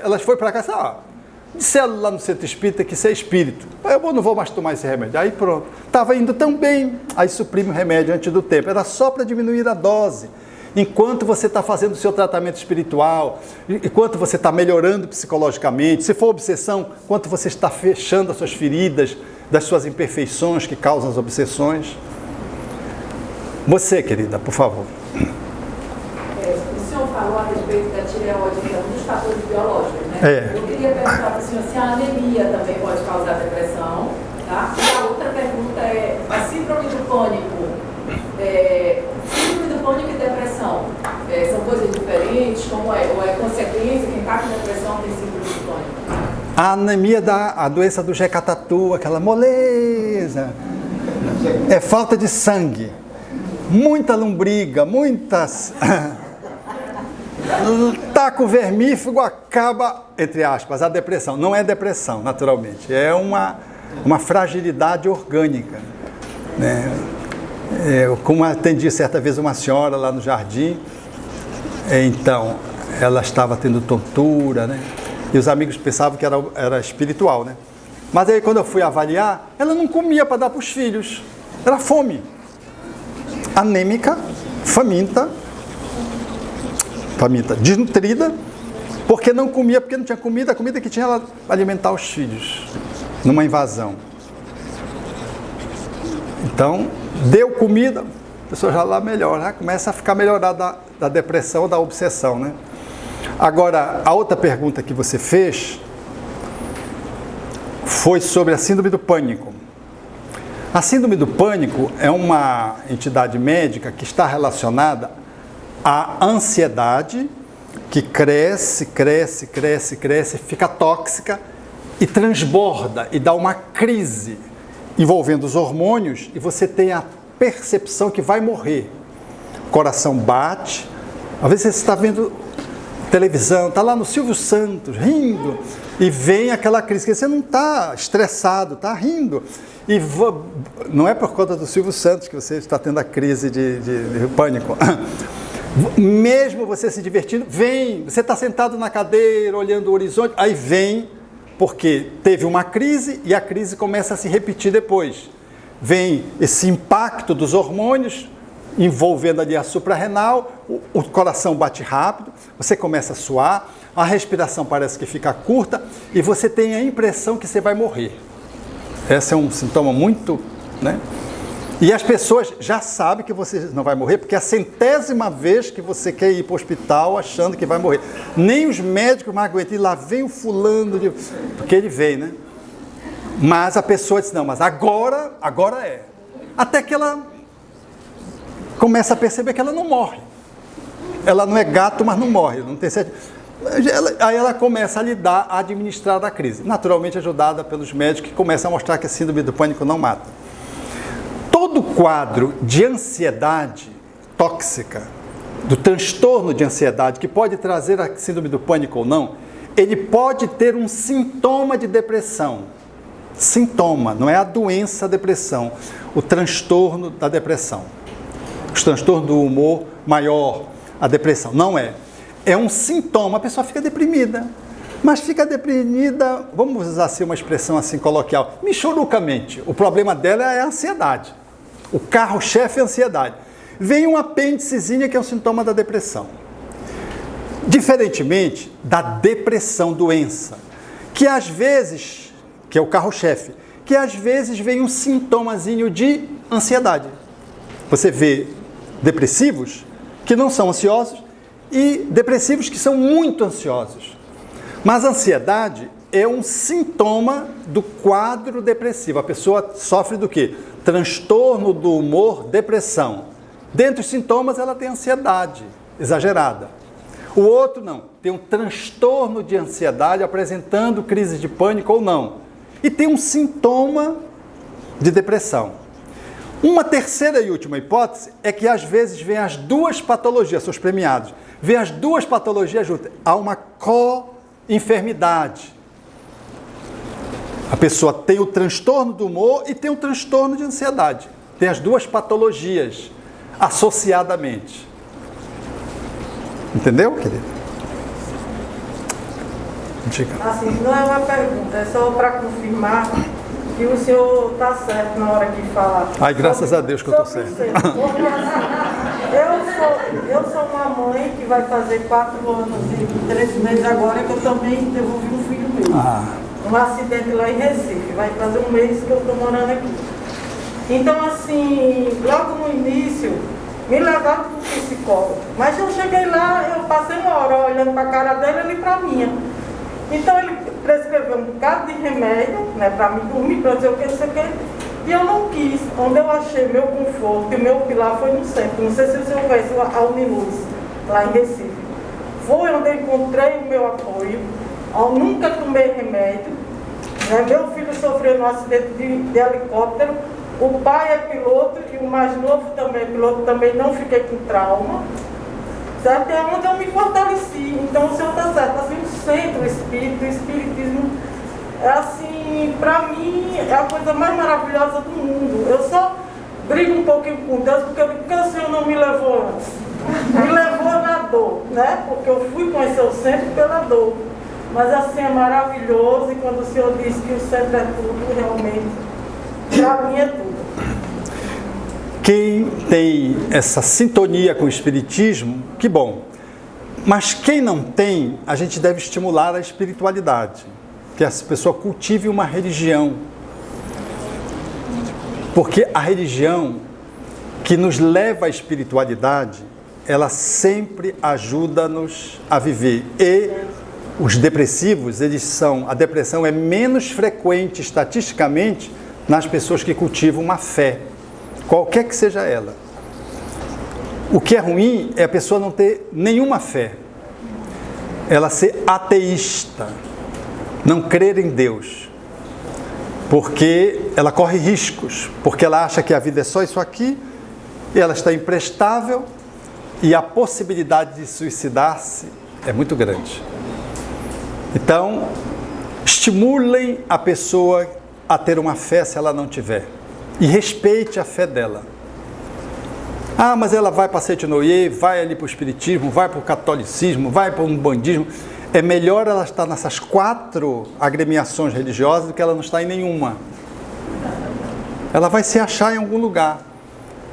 ela foi para cá e disseram lá no centro espírita que isso é espírito. Eu não vou mais tomar esse remédio. Aí pronto, estava indo tão bem, aí suprime o remédio antes do tempo. Era só para diminuir a dose. Enquanto você está fazendo o seu tratamento espiritual, enquanto você está melhorando psicologicamente, se for obsessão, enquanto você está fechando as suas feridas, das suas imperfeições que causam as obsessões. Você, querida, por favor. O senhor falou a respeito da tireoide, que é um dos fatores biológicos, né? Eu queria perguntar para o senhor se a anemia também pode causar depressão, tá? E a outra pergunta é, a síndrome do pânico, pânico e depressão são coisas diferentes? Como é? Ou é consequência? Quem está com depressão tem síndrome do pânico? A anemia a doença do Jecatatu, aquela moleza. É falta de sangue. Muita lombriga, muitas... Taco vermífugo acaba, entre aspas, a depressão. Não é depressão, naturalmente. É uma fragilidade orgânica. Né? Como atendi certa vez uma senhora lá no jardim, então, ela estava tendo tontura, né? E os amigos pensavam que era espiritual, né? Mas aí quando eu fui avaliar, ela não comia para dar para os filhos. Era fome. Anêmica, faminta, desnutrida, porque não comia, porque não tinha comida, a comida que tinha ela alimentar os filhos, numa invasão. Então, deu comida, a pessoa já lá melhora, já começa a ficar melhorada da depressão, da obsessão, né? Agora, a outra pergunta que você fez foi sobre a síndrome do pânico. A síndrome do pânico é uma entidade médica que está relacionada à ansiedade, que cresce, fica tóxica e transborda e dá uma crise envolvendo os hormônios e você tem a percepção que vai morrer. O coração bate, às vezes você está vendo televisão, está lá no Silvio Santos, rindo, e vem aquela crise, que você não está estressado, está rindo. E não é por conta do Silvio Santos que você está tendo a crise de pânico. Mesmo você se divertindo, vem, você está sentado na cadeira, olhando o horizonte, aí vem, porque teve uma crise e a crise começa a se repetir depois. Vem esse impacto dos hormônios, envolvendo ali a suprarrenal, o coração bate rápido, você começa a suar, a respiração parece que fica curta e você tem a impressão que você vai morrer. Esse é um sintoma muito, né? E as pessoas já sabem que você não vai morrer, porque é a 100ª vez que você quer ir para o hospital achando que vai morrer. Nem os médicos mais aguentam, e lá vem o fulano, porque ele vem, né? Mas a pessoa diz, não, mas agora é. Até que ela começa a perceber que ela não morre. Ela não é gato, mas não morre. Não tem certeza. Aí ela começa a lidar, a administrar a crise. Naturalmente ajudada pelos médicos que começam a mostrar que a síndrome do pânico não mata. Todo quadro de ansiedade tóxica, do transtorno de ansiedade, que pode trazer a síndrome do pânico ou não, ele pode ter um sintoma de depressão. Sintoma, não é a doença a depressão, o transtorno da depressão. Os transtornos do humor maior, a depressão, não é. É um sintoma, a pessoa fica deprimida. Mas fica deprimida, vamos usar assim uma expressão assim coloquial, michurucamente. O problema dela é a ansiedade. O carro-chefe é a ansiedade. Vem um apêndicezinha que é um sintoma da depressão. Diferentemente da depressão, doença, que às vezes, que é o carro-chefe, que às vezes vem um sintomazinho de ansiedade. Você vê depressivos que não são ansiosos e depressivos que são muito ansiosos. Mas a ansiedade é um sintoma do quadro depressivo. A pessoa sofre do quê? Transtorno do humor, depressão. Dentre os sintomas, ela tem ansiedade exagerada. O outro não, tem um transtorno de ansiedade apresentando crise de pânico ou não. E tem um sintoma de depressão. Uma terceira e última hipótese é que às vezes vem as duas patologias, são os premiados, vem as duas patologias juntas. Há uma co-enfermidade. A pessoa tem o transtorno do humor e tem o transtorno de ansiedade. Tem as duas patologias associadamente. Entendeu, querido? Diga. Assim, não é uma pergunta, é só para confirmar que o senhor está certo na hora que fala. Ai, graças a Deus que eu estou certo. Porque, assim, eu sou uma mãe que vai fazer 4 anos e 3 meses agora, que eu também devolvi um filho meu. Um acidente lá em Recife, vai fazer 1 mês que eu estou morando aqui. Então, assim, logo no início, me levaram para o psicólogo. Mas eu cheguei lá, eu passei uma hora olhando para a cara dele e ele para a minha. Então, ele prescreveu um bocado de remédio, né, para me dormir, para dizer o que, não sei o que. E eu não quis. Onde eu achei meu conforto e o meu pilar foi no centro. Não sei se o senhor conhece a Uniluz, lá em Recife. Foi onde eu encontrei o meu apoio. ao nunca tomei remédio. Meu filho sofreu num acidente de helicóptero, o pai é piloto e o mais novo também é piloto, também não fiquei com trauma. Certo? É onde eu me fortaleci. Então o senhor está certo, assim, o centro, o espiritismo, é assim, para mim, é a coisa mais maravilhosa do mundo. Eu só brigo um pouquinho com Deus, porque o Senhor não me levou antes? Me levou na dor, né? Porque eu fui conhecer o centro pela dor. Mas assim, é maravilhoso, e quando o Senhor diz que o centro é tudo, realmente, para mim é tudo. Quem tem essa sintonia com o Espiritismo, que bom. Mas quem não tem, a gente deve estimular a espiritualidade. Que essa pessoa cultive uma religião. Porque a religião que nos leva à espiritualidade, ela sempre ajuda-nos a viver. E os depressivos, a depressão é menos frequente estatisticamente nas pessoas que cultivam uma fé, qualquer que seja ela. O que é ruim é a pessoa não ter nenhuma fé, ela ser ateísta, não crer em Deus, porque ela corre riscos, porque ela acha que a vida é só isso aqui, e ela está imprestável, e a possibilidade de suicidar-se é muito grande. Então, estimulem a pessoa a ter uma fé se ela não tiver, e respeite a fé dela. Ah, mas ela vai para a Seitinoye, vai ali para o Espiritismo, vai para o Catolicismo, vai para o Umbandismo. É melhor ela estar nessas 4 agremiações religiosas do que ela não estar em nenhuma. Ela vai se achar em algum lugar.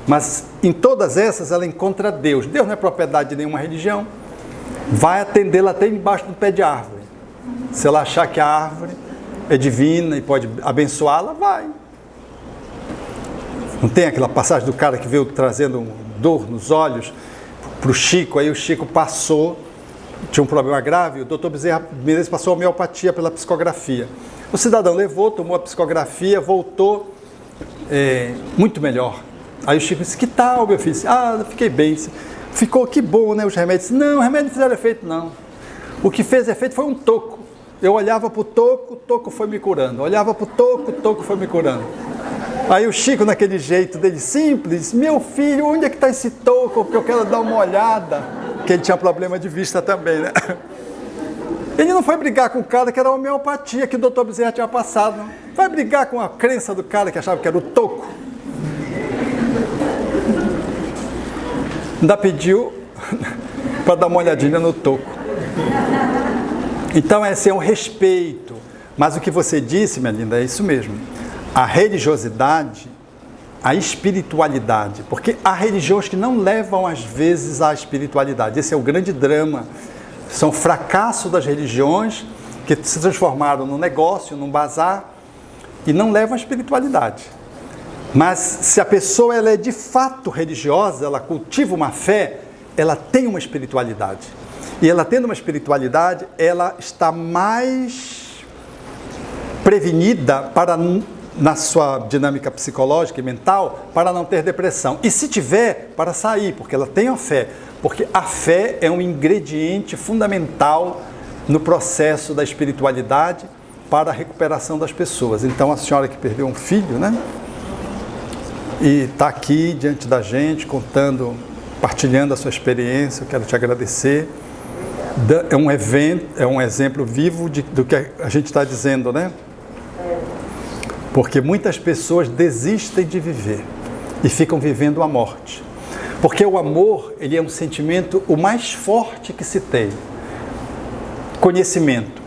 Mas em todas essas ela encontra Deus. Deus não é propriedade de nenhuma religião. Vai atendê-la até embaixo do pé de árvore. Se ela achar que a árvore é divina e pode abençoá-la, vai. Não tem aquela passagem do cara que veio trazendo dor nos olhos para o Chico, aí o Chico passou, tinha um problema grave, o doutor Bezerra Menezes passou a homeopatia pela psicografia. O cidadão levou, tomou a psicografia, voltou muito melhor. Aí o Chico disse, que tal, meu filho? Ah, fiquei bem. Ficou, que bom, né, os remédios? Não, os remédios não fizeram efeito, não. O que fez efeito foi um toco. Eu olhava para o toco foi me curando. Olhava para o toco foi me curando. Aí o Chico, naquele jeito dele simples, meu filho, onde é que está esse toco? Porque eu quero dar uma olhada. Porque ele tinha problema de vista também, né? Ele não foi brigar com o cara que era a homeopatia, que o doutor Bezerra tinha passado. Não. Vai brigar com a crença do cara que achava que era o toco. Ainda pediu para dar uma olhadinha no toco. Então esse é um respeito. Mas o que você disse, minha linda, é isso mesmo. A religiosidade, a espiritualidade. Porque há religiões que não levam, às vezes, à espiritualidade. Esse é o grande drama. São fracasso das religiões que se transformaram num negócio, num bazar, e não levam à espiritualidade. Mas se a pessoa ela é de fato religiosa, ela cultiva uma fé, ela tem uma espiritualidade. E ela tendo uma espiritualidade, ela está mais prevenida para, na sua dinâmica psicológica e mental, para não ter depressão. E se tiver, para sair, porque ela tem a fé. Porque a fé é um ingrediente fundamental no processo da espiritualidade para a recuperação das pessoas. Então, a senhora que perdeu um filho, né? E está aqui diante da gente, contando, partilhando a sua experiência, eu quero te agradecer. É um exemplo vivo do que a gente está dizendo, né? Porque muitas pessoas desistem de viver e ficam vivendo a morte. Porque o amor, ele é um sentimento o mais forte que se tem. Conhecimento.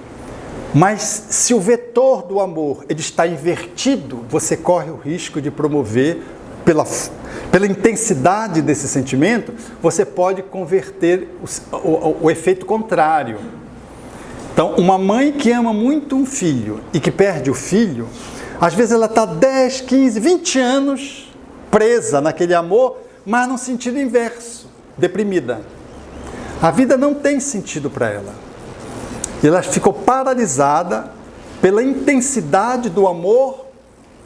Mas se o vetor do amor ele está invertido, você corre o risco de promover, pela intensidade desse sentimento, você pode converter o efeito contrário. Então, uma mãe que ama muito um filho e que perde o filho, às vezes ela está 10, 15, 20 anos presa naquele amor, mas no sentido inverso, deprimida. A vida não tem sentido para ela. E ela ficou paralisada pela intensidade do amor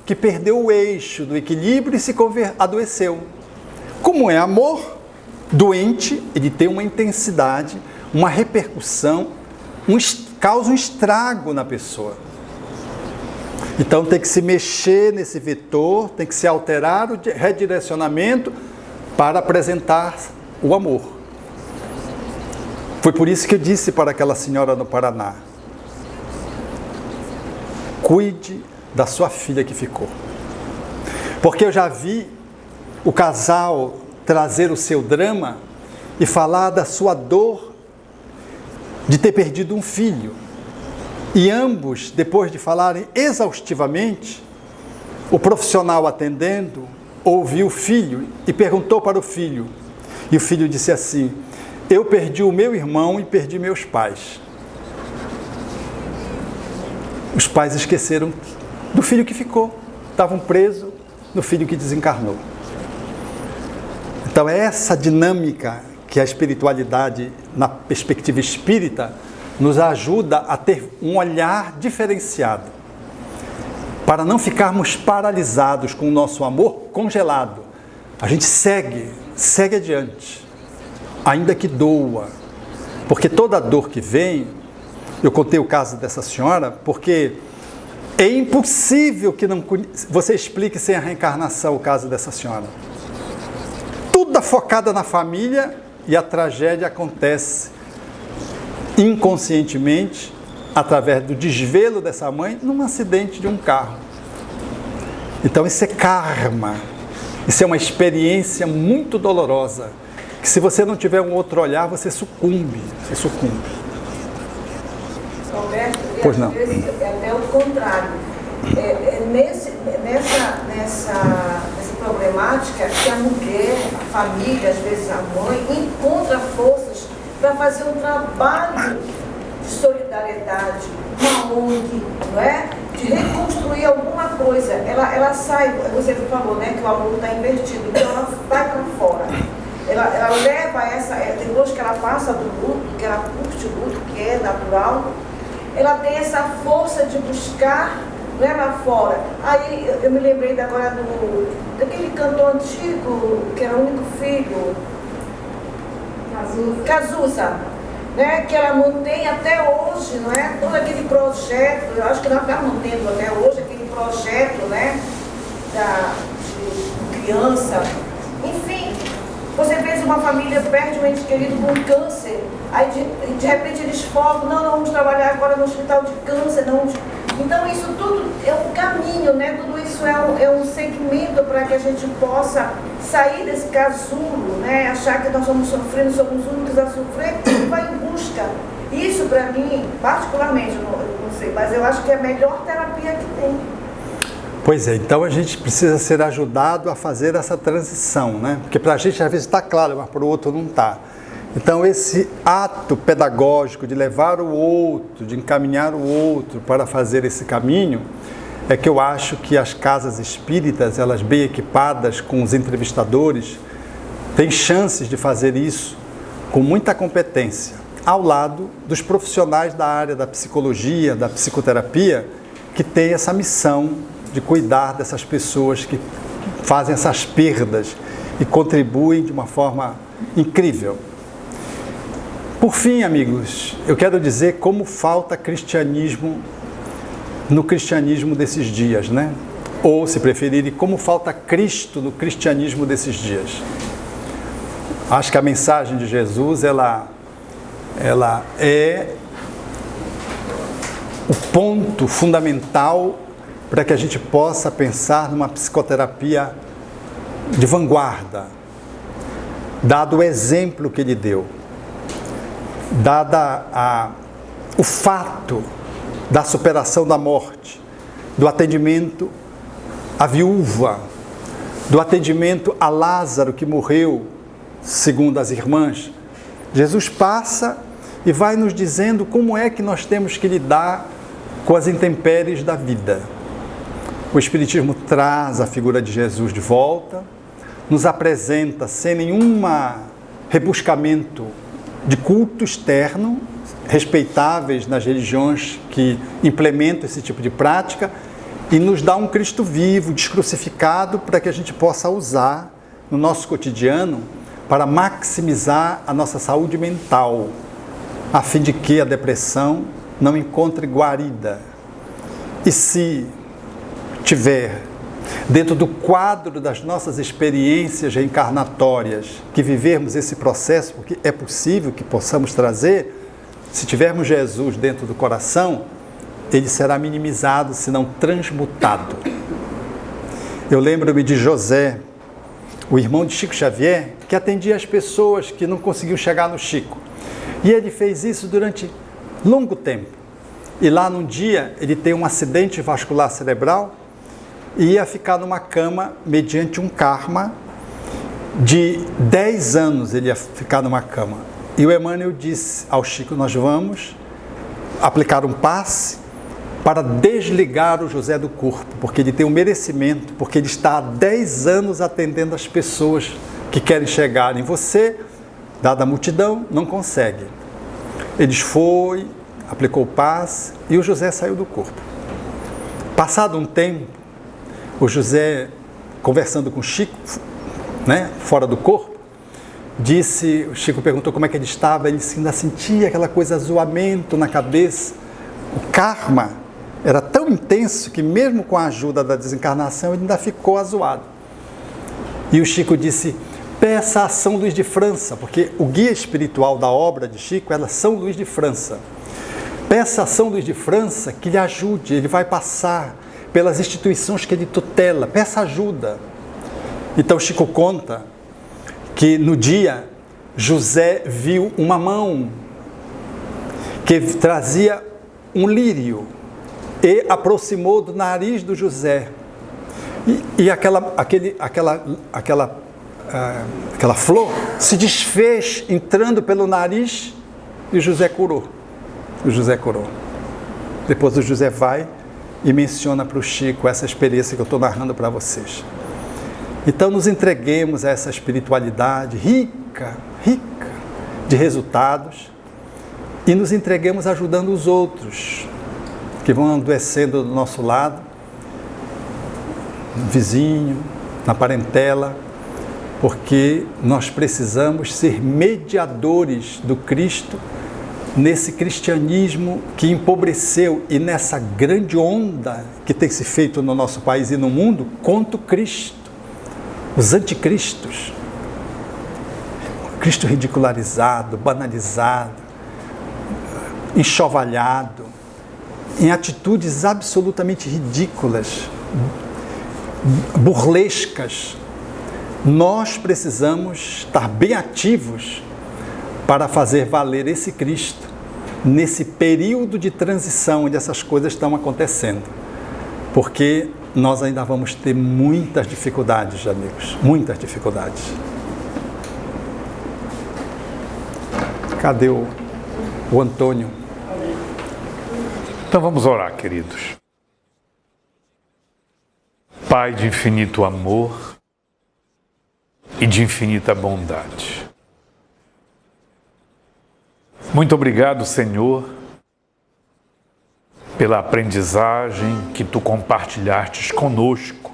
que perdeu o eixo do equilíbrio e se adoeceu. Como é amor doente, ele tem uma intensidade, uma repercussão, causa um estrago na pessoa. Então tem que se mexer nesse vetor, tem que se alterar o redirecionamento para apresentar o amor. Foi por isso que eu disse para aquela senhora no Paraná: cuide da sua filha que ficou. Porque eu já vi o casal trazer o seu drama e falar da sua dor de ter perdido um filho. E ambos, depois de falarem exaustivamente, o profissional atendendo ouviu o filho e perguntou para o filho. E o filho disse assim: eu perdi o meu irmão e perdi meus pais. Os pais esqueceram do filho que ficou. Estavam presos no filho que desencarnou. Então é essa dinâmica que a espiritualidade, na perspectiva espírita, nos ajuda a ter um olhar diferenciado, para não ficarmos paralisados com o nosso amor congelado. A gente segue adiante, ainda que doa, porque toda dor que vem, eu contei o caso dessa senhora, porque é impossível que você explique sem a reencarnação o caso dessa senhora. Tudo focada na família e a tragédia acontece inconscientemente, através do desvelo dessa mãe, num acidente de um carro. Então isso é karma, isso é uma experiência muito dolorosa, que se você não tiver um outro olhar, você sucumbe. Roberto, pois não. É até o contrário. Nessa problemática que a mulher, a família, às vezes a mãe, encontra forças para fazer um trabalho de solidariedade, uma ONG, não é? De reconstruir alguma coisa. Ela sai, você falou, né, que o amor está invertido, então ela vai para fora. Ela leva depois que ela passa do luto, que ela curte o luto, que é natural, ela tem essa força de buscar, não é, lá fora. Aí eu me lembrei agora daquele cantor antigo, que era o único filho, Cazuza, né, que ela mantém até hoje, não é? Todo aquele projeto, eu acho que ela está mantendo até hoje aquele projeto, né, de criança. Enfim, você vê uma família perde um ente querido com câncer, aí de repente eles focam, não vamos trabalhar agora no hospital de câncer, não. Então isso tudo é um caminho, né? Tudo isso é um segmento para que a gente possa sair desse casulo, né? Achar que nós estamos sofrendo, somos os únicos a sofrer, e vai em busca. Isso para mim, particularmente, eu não sei, mas eu acho que é a melhor terapia que tem. Pois é, então a gente precisa ser ajudado a fazer essa transição, né? Porque para a gente às vezes está claro, mas para o outro não está. Então esse ato pedagógico de levar o outro, de encaminhar o outro para fazer esse caminho, é que eu acho que as casas espíritas, elas bem equipadas com os entrevistadores, têm chances de fazer isso com muita competência, ao lado dos profissionais da área da psicologia, da psicoterapia, que têm essa missão de cuidar dessas pessoas que fazem essas perdas e contribuem de uma forma incrível. Por fim, amigos, eu quero dizer como falta cristianismo no cristianismo desses dias, né? Ou, se preferirem, como falta Cristo no cristianismo desses dias. Acho que a mensagem de Jesus, ela é o ponto fundamental para que a gente possa pensar numa psicoterapia de vanguarda, dado o exemplo que ele deu, dada o fato da superação da morte, do atendimento à viúva, do atendimento a Lázaro que morreu, segundo as irmãs. Jesus passa e vai nos dizendo como é que nós temos que lidar com as intempéries da vida. O Espiritismo traz a figura de Jesus de volta, nos apresenta sem nenhum rebuscamento de culto externo, respeitáveis nas religiões que implementam esse tipo de prática, e nos dá um Cristo vivo, descrucificado, para que a gente possa usar no nosso cotidiano para maximizar a nossa saúde mental, a fim de que a depressão não encontre guarida. E se tiver, dentro do quadro das nossas experiências reencarnatórias, que vivermos esse processo, porque é possível que possamos trazer, se tivermos Jesus dentro do coração, ele será minimizado, se não transmutado. Eu lembro-me de José, o irmão de Chico Xavier, que atendia as pessoas que não conseguiam chegar no Chico. E ele fez isso durante longo tempo. E lá num dia ele tem um acidente vascular cerebral e ia ficar numa cama mediante um karma de 10 anos ele ia ficar numa cama. E o Emmanuel disse ao Chico, nós vamos aplicar um passe para desligar o José do corpo, porque ele tem um merecimento, porque ele está há 10 anos atendendo as pessoas que querem chegar em você, dada a multidão, não consegue. Eles foi, aplicou o passe e o José saiu do corpo. Passado um tempo, o José, conversando com o Chico, fora do corpo, disse, o Chico perguntou como é que ele estava, ele ainda sentia aquela coisa, zoamento na cabeça. O karma era tão intenso que mesmo com a ajuda da desencarnação ele ainda ficou azoado. E o Chico disse, peça a São Luís de França, porque o guia espiritual da obra de Chico era São Luís de França. Peça a São Luís de França que lhe ajude, ele vai passar pelas instituições que ele tutela, peça ajuda. Então Chico conta que no dia José viu uma mão que trazia um lírio e aproximou do nariz do José. E aquela flor se desfez entrando pelo nariz e o José curou. Depois o José vai e menciona para o Chico essa experiência que eu estou narrando para vocês. Então nos entreguemos a essa espiritualidade rica de resultados e nos entreguemos ajudando os outros que vão adoecendo do nosso lado, no vizinho, na parentela, porque nós precisamos ser mediadores do Cristo nesse cristianismo que empobreceu e nessa grande onda que tem se feito no nosso país e no mundo contra o Cristo, os anticristos, o Cristo ridicularizado, banalizado, enxovalhado, em atitudes absolutamente ridículas, burlescas. Nós precisamos estar bem ativos para fazer valer esse Cristo nesse período de transição onde essas coisas estão acontecendo, porque nós ainda vamos ter muitas dificuldades, amigos, muitas dificuldades. Cadê o Antônio? Então vamos orar, queridos. Pai de infinito amor e de infinita bondade. Muito obrigado, Senhor, pela aprendizagem que Tu compartilhastes conosco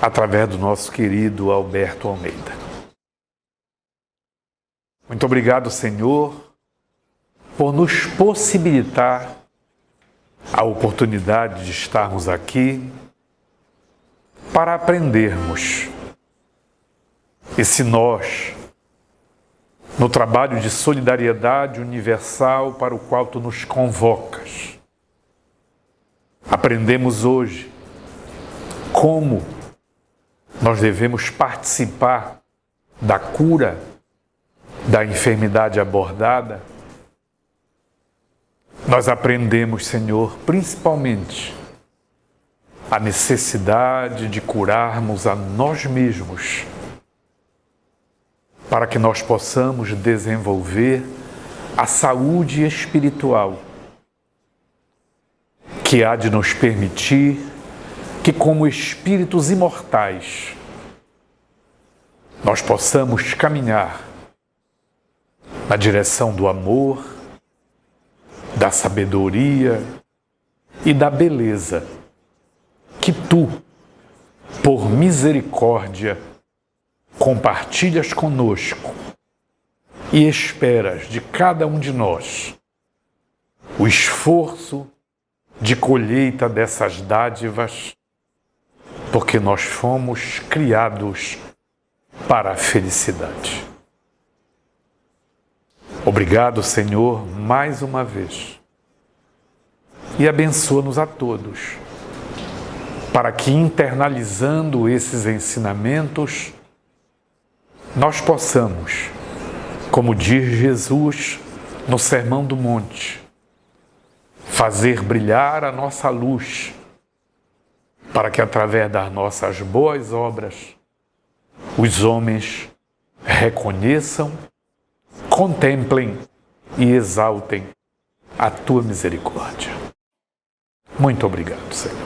através do nosso querido Alberto Almeida. Muito obrigado, Senhor, por nos possibilitar a oportunidade de estarmos aqui para aprendermos esse nós no trabalho de solidariedade universal para o qual Tu nos convocas. Aprendemos hoje como nós devemos participar da cura da enfermidade abordada. Nós aprendemos, Senhor, principalmente a necessidade de curarmos a nós mesmos, para que nós possamos desenvolver a saúde espiritual, que há de nos permitir que, como espíritos imortais, nós possamos caminhar na direção do amor, da sabedoria e da beleza que Tu, por misericórdia, compartilhas conosco e esperas de cada um de nós o esforço de colheita dessas dádivas, porque nós fomos criados para a felicidade. Obrigado, Senhor, mais uma vez. E abençoa-nos a todos, para que, internalizando esses ensinamentos, nós possamos, como diz Jesus no Sermão do Monte, fazer brilhar a nossa luz, para que, através das nossas boas obras, os homens reconheçam, contemplem e exaltem a Tua misericórdia. Muito obrigado, Senhor.